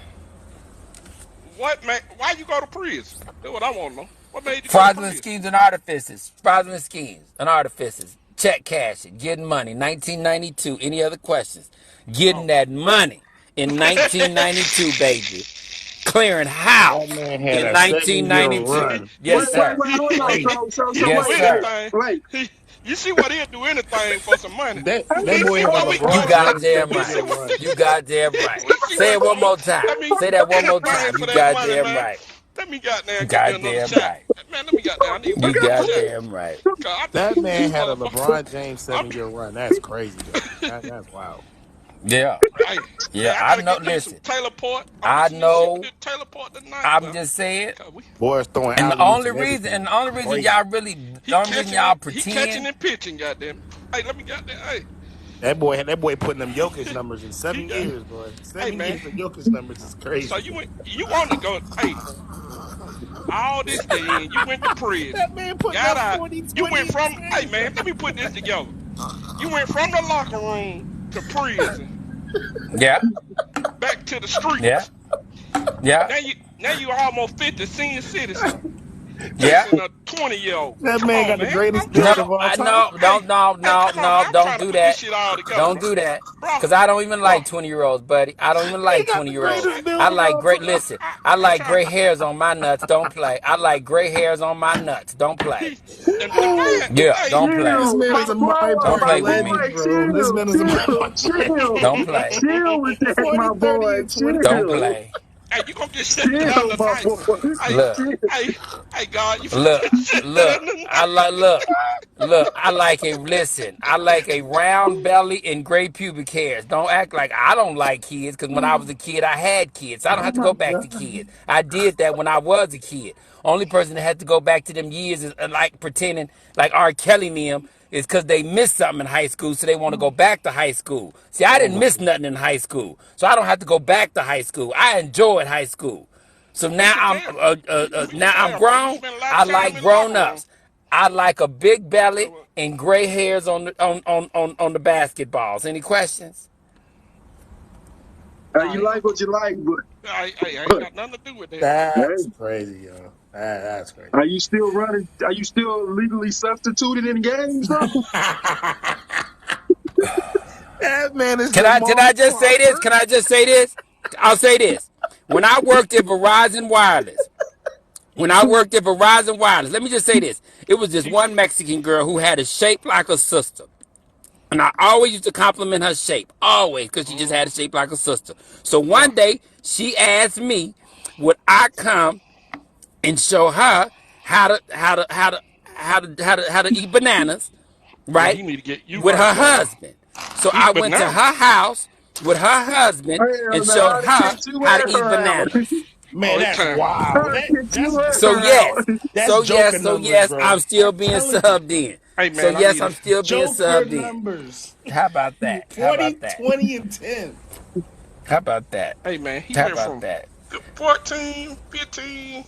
What man? Why you go to prison? That's what I want to know. What made you go to Fraudulent prison? schemes and artifices. Fraudulent schemes and artifices. Check cashing, getting money. 1992. Any other questions? Getting Oh. that money in 1992, baby. Clearing That house man had in a 7-year 1992. run. Yes, sir. Wait, hold on. Crazy. So He'll do Yes, wait, sir. anything. wait. You see what he'll do anything for some money. That We boy see had a what we You go LeBron to. James goddamn We 7-year see right. what run. You goddamn right. we see Say what it one more time. let me Say that one more anything time. You for that money, goddamn man. right. Let me goddamn get me another Goddamn shot. right. Man, let me goddamn. I need You one of these shots. goddamn right. Cause That man this had a motherfucker. LeBron James I'm 7-year run. That's crazy, though. That's wild. Yeah. hey, Yeah. hey, I I gotta know. get me some Listen, Taylor Port. I'm I missing this shit with know. this Taylor Port tonight, I'm boy. just saying. Cause we Boys throwing And alley oops and everything. the only reason Crazy. y'all really, the only reason y'all he catching pretend, and pitching, goddamn. Hey, let me goddamn. That boy putting them Jokic numbers in He seven got. years, boy. Hey, 7 years man. of Jokic numbers is So crazy. you want to go? Hey, all this day you went to prison, That man putting got up out. 40, You 20 went is from. Hey, crazy. man, let me put this together. You went from the locker room to prison, yeah, back to the yeah, streets. yeah, Now you almost 50, senior citizen, yeah. chasing a 20-year-old. That Come man on, got the man. greatest I'm trying beard to. No, of all I time. no, Hey, don't, no, hey, no, come on, no, man. I'm trying don't to do put this that. shit all together, Don't bro. do that. Bro, Cause I don't even bro. like 20-year-olds, buddy. I don't even He like got the 20-year-olds. Shit. greatest build I of like all great. time. Listen, I I'm like trying. gray hairs on my nuts. Don't play. I like gray hairs on my nuts. Don't play. He, the man. Yeah, Hey, don't play. This Chill, man my is a Marine boy, Don't Party my play with boy. me. legend, bro. This Chill, man is a Marine chill, Party chill, Don't legend. play. chill with that, 40, my 30, boy. and 20. Don't Chill, play. hey, you gonna get shut down chill, my tonight. boy. Hey, Look, Chill. hey, hey, God, you finna look, get shut down look. I tonight. like look. I like a listen. I like a round belly and gray pubic hairs. Don't act like I don't like kids. Cause when I was a kid, I had kids. So I don't Oh have to my go back to God. kids. I did that when I was a kid. Only person that had to go back to them years is like pretending like R. Kelly and them is because they missed something in high school, so they want to go back to high school. See, I Oh didn't my miss God. nothing in high school, so I don't have to go back to high school. I enjoyed high school. So We now can tell. We can now I'm tell, bro. You grown. spent a lot of I time like in the grown locker room. ups. I like a big belly So, and gray hairs on the basketballs. Any questions? You ain't no. like what you like, I ain't but got nothing to do with that. That's hey, crazy, yo. That's crazy. are you still running? Are you still legally substituted in games, though? That man is Did Jamal I just say this? Crawford. Can I just say this? I'll say this. When I worked at Verizon Wireless, When I worked at Verizon Wireless, let me just say this. It was this one Mexican girl who had a shape like a sister. And I always used to compliment her shape, always, because she just had a shape like a sister. So Yeah. one day, she asked me, would I come and show her how to eat bananas, Yeah, right, he need to get you with right, her Joe. husband. So I Eat went to banana. her house with her husband Hell and no, showed I'd her kicked you how to and eat her out. bananas. Oh, Man, it's that's time. wild. I'd kicked you and So her out. yes, That's Joker so numbers, yes, bro. I'm still I'm being telling you. subbed in. Hey, So man, I yes, need I'm a still being Joker subbed in. numbers. How about that? How 40, about that? 20, and 10. How about that? Hey, man, he How went about from that? 14, 15,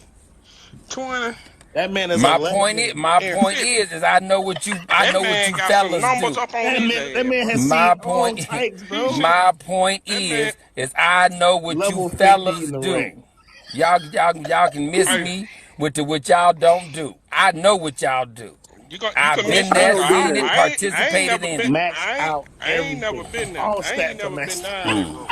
20, That man is a My point is, legend. and 50. I know what That you man got some fellas numbers do. up on That his man, that ass, man bro. has seen My all point, types, He bro. should. my point That man. is I know what you Level 50 fellas in the do. ring. Y'all can miss Hey, me with the what y'all don't do. I know what y'all do. you I've can miss been me. I there, 'Cause don't do seen that. it, I ain't participated never in been. it. Max out I ain't never everything. been there. All I ain't stats are never been maxed down out. that road.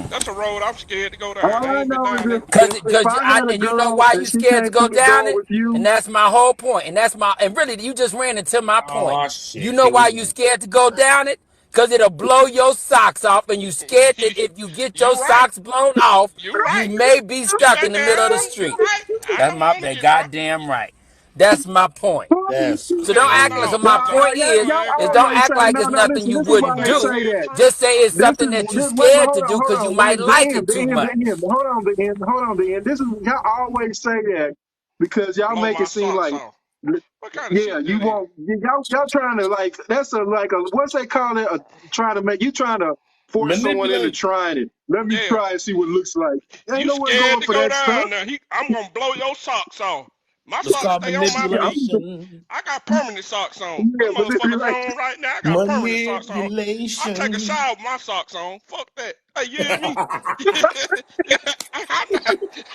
That's a road I'm scared to go All down. I I ain't been know is down that road. if I had a And you know girl why and you she scared to came go through the down door it? with you, And that's my whole point. And really, you just ran into my point. Oh, You shit. know Here we why you go. scared to go down it? Because it'll blow your socks off, and you scared that if you get your You right. socks blown off, You you right. may be You stuck in the middle of the goddamn street. right. I That's don't my want to that get shot. goddamn right. That's my point. That's So don't Hell act like no. so crazy. my y'all, Cause point y'all is don't always act say, like no, it's no, nothing listen, you this is you why wouldn't they might do. say see a that. tree. Just say it's This something is that you this. Wait, scared to hold on, do hold because you on. Wait, might like it too much. hold on, the end. Hold on, the end. This is y'all always say that because y'all Blow make my it seem socks like, off. What kind of yeah, shit you that is? won't. Y'all trying to like that's a like a what's they call it? Trying to make you trying to force someone into Manipulate. trying it. Let me Yeah. try and see what it looks like. Ain't You no one scared going to for go that stuff. down there. I'm gonna blow your socks off. My It's socks called stay on my Yeah, feet. manipulation. I got permanent socks on. yeah, Them but this is motherfuckers like on right now. I got permanent socks on. I take a Manipulation. shower with my socks on. Fuck that. Hey, you hear me?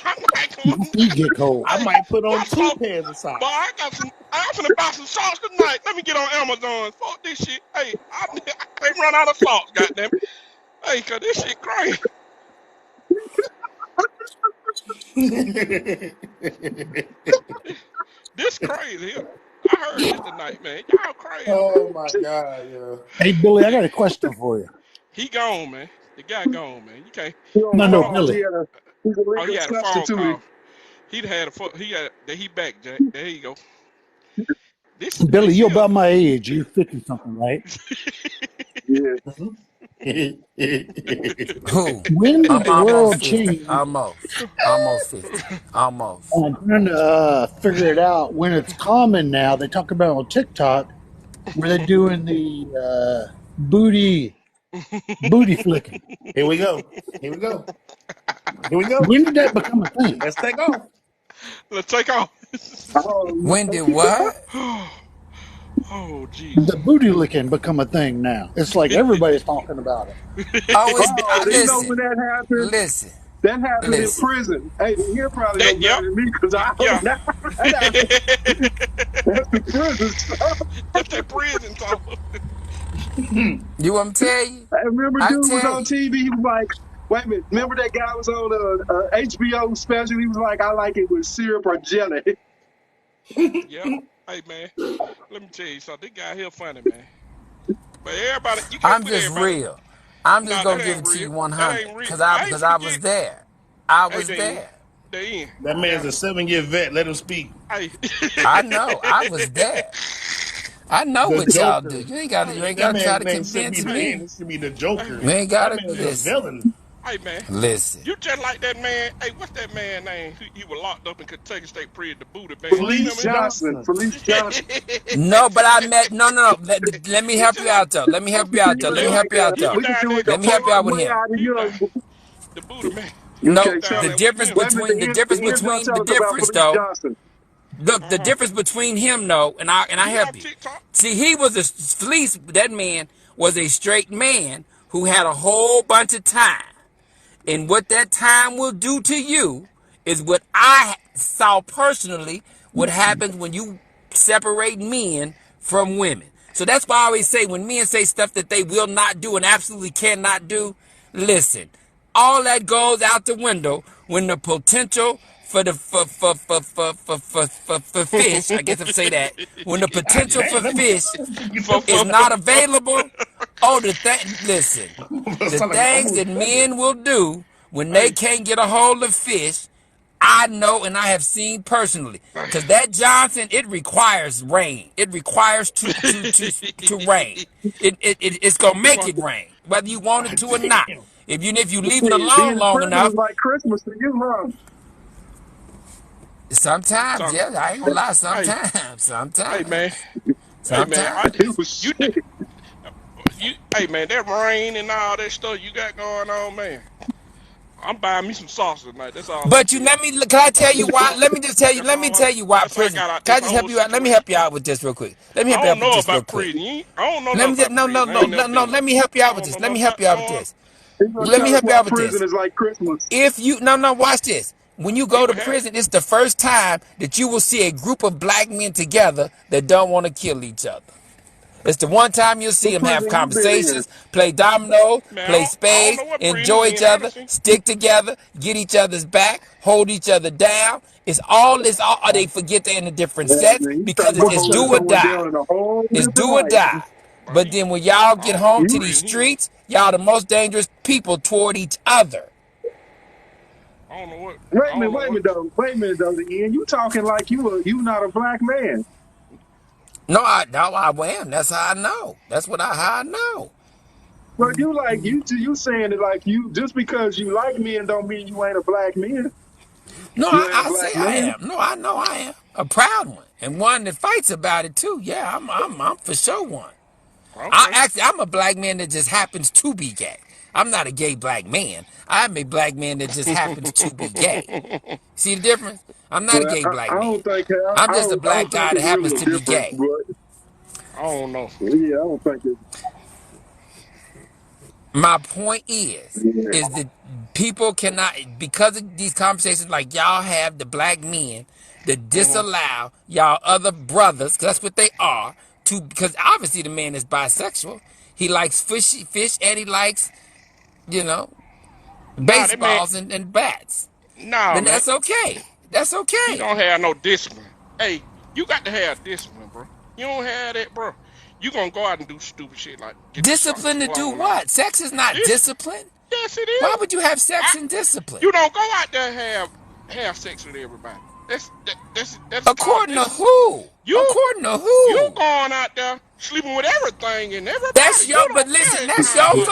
I'm not going Feet down. get cold. I Hey, might put my on two socks. pairs of Boy, socks. I'm finna buy some socks tonight. Let me get on Amazon. Fuck this shit. Hey, I can't run out of socks, goddamn. Hey, cause this shit crazy. This crazy here. I heard this tonight, man. Y'all crazy, man. Oh my God, yo. Hey, Billy, I got a question for you. He gone, man. The guy gone, man. You can't. he on No, Hold no, on. pause. Billy. He's a Oh, he legal had a phone substitute. call. He'd had a he had he back, Jack. There you go. Billy, This you're here. about my age. You're 50 something, right? Yeah. Who? When did I'm the almost world 50. change? Almost 50. Almost. I'm trying to figure it out. When it's common now, they talk about on TikTok where they're doing the booty flicking. Here we go. Here we go. Here we go. When did that become a thing? Let's take off. Let's take off. Oh, When did what? Oh, The Jesus. booty licking become a thing now. It's like everybody's talking about it. Oh, oh, you know listen, when that happened? listen, That happened in listen. prison. Hey, you probably know That, better yep. than me because I Yeah. don't know. That happened. That's the prison stuff. That's that prison talk. You want me to tell you? I remember I dude was tell on you. TV. He was like, wait a minute. Remember that guy was on a HBO special? He was like, I like it with syrup or jelly. Yep. Hey, man. Let me tell you something. This guy here funny, man. But everybody, you can't I'm put just everybody. real. I'm just Nah, that gonna give ain't it to real. you That 100 ain't real. because I ain't I finna was get. there. I Hey, was they in. there. They in. That man's Now, a 7-year vet. Let him speak. hey. I know. I was there. I know The what y'all do. Joker. You ain't got to. You hey, ain't got That to try man's to name should be convince the hey, me. end. It should be the hey, Joker. You ain't That got to man is a listen. villain. hey, man. Listen. You just like that man. Hey, what's that man name? He was locked up in Kentucky State Prison, the Buddha man. You Felice remember Felice him? Johnson. Johnson. Felice Johnson. No, but I met. No, no, no. Let me he help just you like, out though. Let me help you out though. We Let can me yeah, help you out he though. was we can down do there in it the Let me help you Kentucky. hard out with way him. out of He was here. down the Buddha man. He No, was Okay, down so the there with difference them. wait a minute. between The end gonna tell the us about difference Felice though. Johnson. Look, the Uh-huh. difference between him though, and I He help on you. TikTok. See, he was a fleece. That man was a straight man who had a whole bunch of time. And what that time will do to you is what I saw personally what happens when you separate men from women. So that's why I always say when men say stuff that they will not do and absolutely cannot do, listen, all that goes out the window when the potential for fish. I guess if I say that when the God potential for damn, that fish For, is for, not available. Oh, listen, the sound like an things almost that famous. men will do when they hey, can't get a hold of fish, I know and I have seen personally. Cause that Johnson, it requires rain. It requires to rain. It's gonna you make want, it rain, whether you want it to or not. Damn. If you leave it Shit, being alone in long prison is enough, like Christmas to you, huh? sometimes, talking, yeah, I ain't gonna lie. hey, Sometimes, hey, man, sometimes, hey, man, I, It sometimes. was you, shit. you, hey, man, that rain and all that stuff you got going on, man. I'm buying me some sauce tonight. That's all I'm But you telling let you. me. Can I tell you That's why? all. Let me just tell you. That's Let me all. tell you why That's how I prison. got out Can I this just help whole you out? Let me help situation. you out with this real quick. Let me I help you don't out with know this real about quick. prison. I don't know Let nothing me just about no no prison. I no ain't no never no. been there. Let me help you I out with don't know this. Let nothing me about. help you out with I this. He's gonna Let me tell us help you why out with prison this. is like Christmas. If you no watch this. When you go see to what happened. prison, it's the first time that you will see a group of black men together that don't want to kill each other. It's the one time you'll see What them have prison you been in? conversations, play dominoes, Man, play I don't spades, know what prison enjoy he each in. I done other, seen. stick together, get each other's back, hold each other down. It's all this. All they forget they're in a different sets Man, you because talking about it's holding do or someone die. down in a whole It's different do or light. die. But But then when y'all I get don't know home what to You, these prison he in. streets, y'all the most dangerous people toward each other. I don't know what. wait I a minute, don't know wait a what. minute though. Wait a minute though, Ian. You talking like you not a black man. No, I am. That's how I know. That's how I know. But you like you saying it like you just because you like men don't mean you ain't a black man. No, You ain't a I say black I man. am. No, I know I am. A proud one. And one that fights about it too. Yeah, I'm for sure one. Okay. I'm a black man that just happens to be gay. I'm not a gay black man. I'm a black man that just happens to be gay. See the difference? I'm not a Well, gay I black man. don't think I'm just a I don't black think guy that it's happens really to a be difference, gay. but I don't know. yeah, I don't think it's My point is yeah. that people cannot, because of these conversations like y'all have, the black men that Hmm. disallow y'all other brothers, 'cause that's what they are, to, because obviously the man is bisexual. He likes fish and he likes, you know, Nah, that man. baseballs and bats. Nah, Then man. that's okay. That's He okay. don't have no discipline. Hey, you got to have discipline, bro. You don't have that, bro. You gonna go out and do stupid shit like get your socks Discipline to do blown off. what? Sex is not This, discipline. yes, it Why is. would you have I, sex and discipline? you don't go out there and have sex with everybody. That's called According to discipline. who? You According to you who? going out there sleeping with everything and That's everybody. You your, but don't listen, care that's how your much.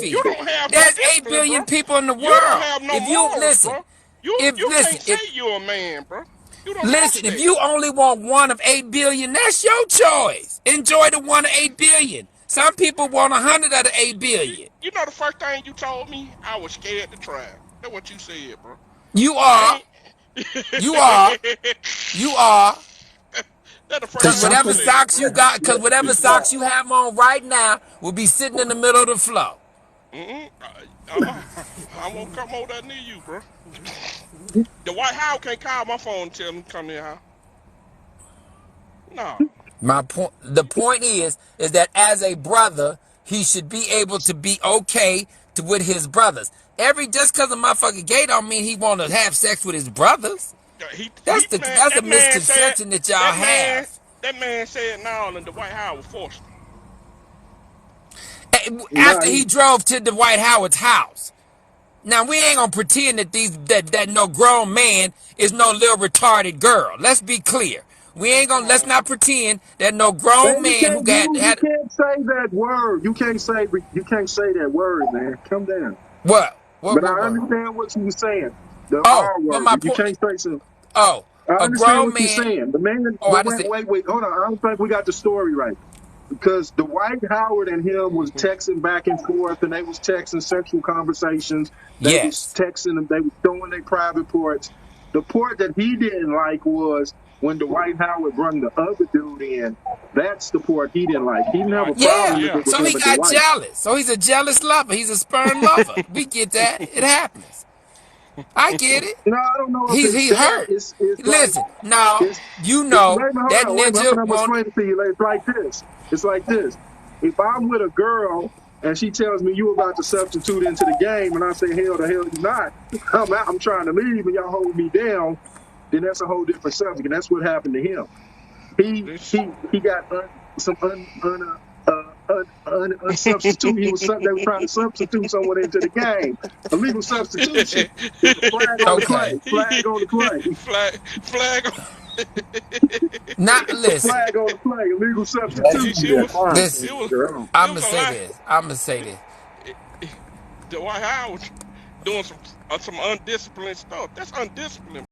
You philosophy. don't have no There's 8 discipline, bro. billion people in the You don't world. have no If you morals, listen, bro. You can't say if you're a man, bro. You done listen, lost if that. you only want one of 8 billion, that's your choice. Enjoy the one of 8 billion. Some people want 100 of the 8 billion. You know the first thing you told me, I was scared to try. That's what you said, bro. You I are, you are, ain't. you are. That's the first Cause Cause thing you whatever something said, socks bro. you got, cause whatever socks you have on right now will be sitting in the middle of the floor. Mm-mm. I won't come over there near you, bro. The White House can't call my phone and tell me to come near her. No. My point, the point is that as a brother, he should be able to be okay with his brothers. Just because a motherfucker gay don't mean he want to have sex with his brothers. Man, That's a that man said, misconception that y'all that man, have. that man said no, and the White House was forced him. After nah, he drove to the Dwight Howard's house. Now we ain't gonna pretend that that no grown man is no little retarded girl. Let's be clear. Man, come Let's on, not bro. pretend that no man, grown man who you had can't say that word. You can't say that word, man. Come down. what? But I What? understand what you were saying. The Oh, R but word. my You point. can't say so. Oh, I a understand grown what you're man. saying. The man, Oh, but I just said wait. Hold on. I don't think we got the story right. Because Dwight Howard and him was texting back and forth, and they was texting sexual conversations. They was yes. texting them. They was showing their private parts. The part that he didn't like was when Dwight Howard brought the other dude in. That's the part he didn't like. He didn't have a Like, problem Yeah. with yeah. it with So him he and got Dwight. jealous. So he's a jealous lover. He's a sperm lover. We get that. It happens. I get it. No, I don't know if it's He that. hurt. It's like Listen, now it's you wait know a minute, hold that on, wait a minute. ninja I'm gonna won't. explain it to you. It's like this. It's like this. If I'm with a girl. and she tells me you about to substitute into the game, and I say, hell the hell you not. I'm out, I'm trying to leave, and y'all hold me down. Then that's a whole different subject, and that's what happened to him. This He got some unsubstitute. They were trying to substitute someone into the game. Illegal substitution. It's a flag on the Okay. play. Flag on the play. flag. Not It's a listen. flag on the play. Illegal That should It, be it substitution. a was crime. Listen. it was Girl. it I'ma was a say lie. this. I'ma say this. Dwight Howard doing some undisciplined stuff. That's undisciplined.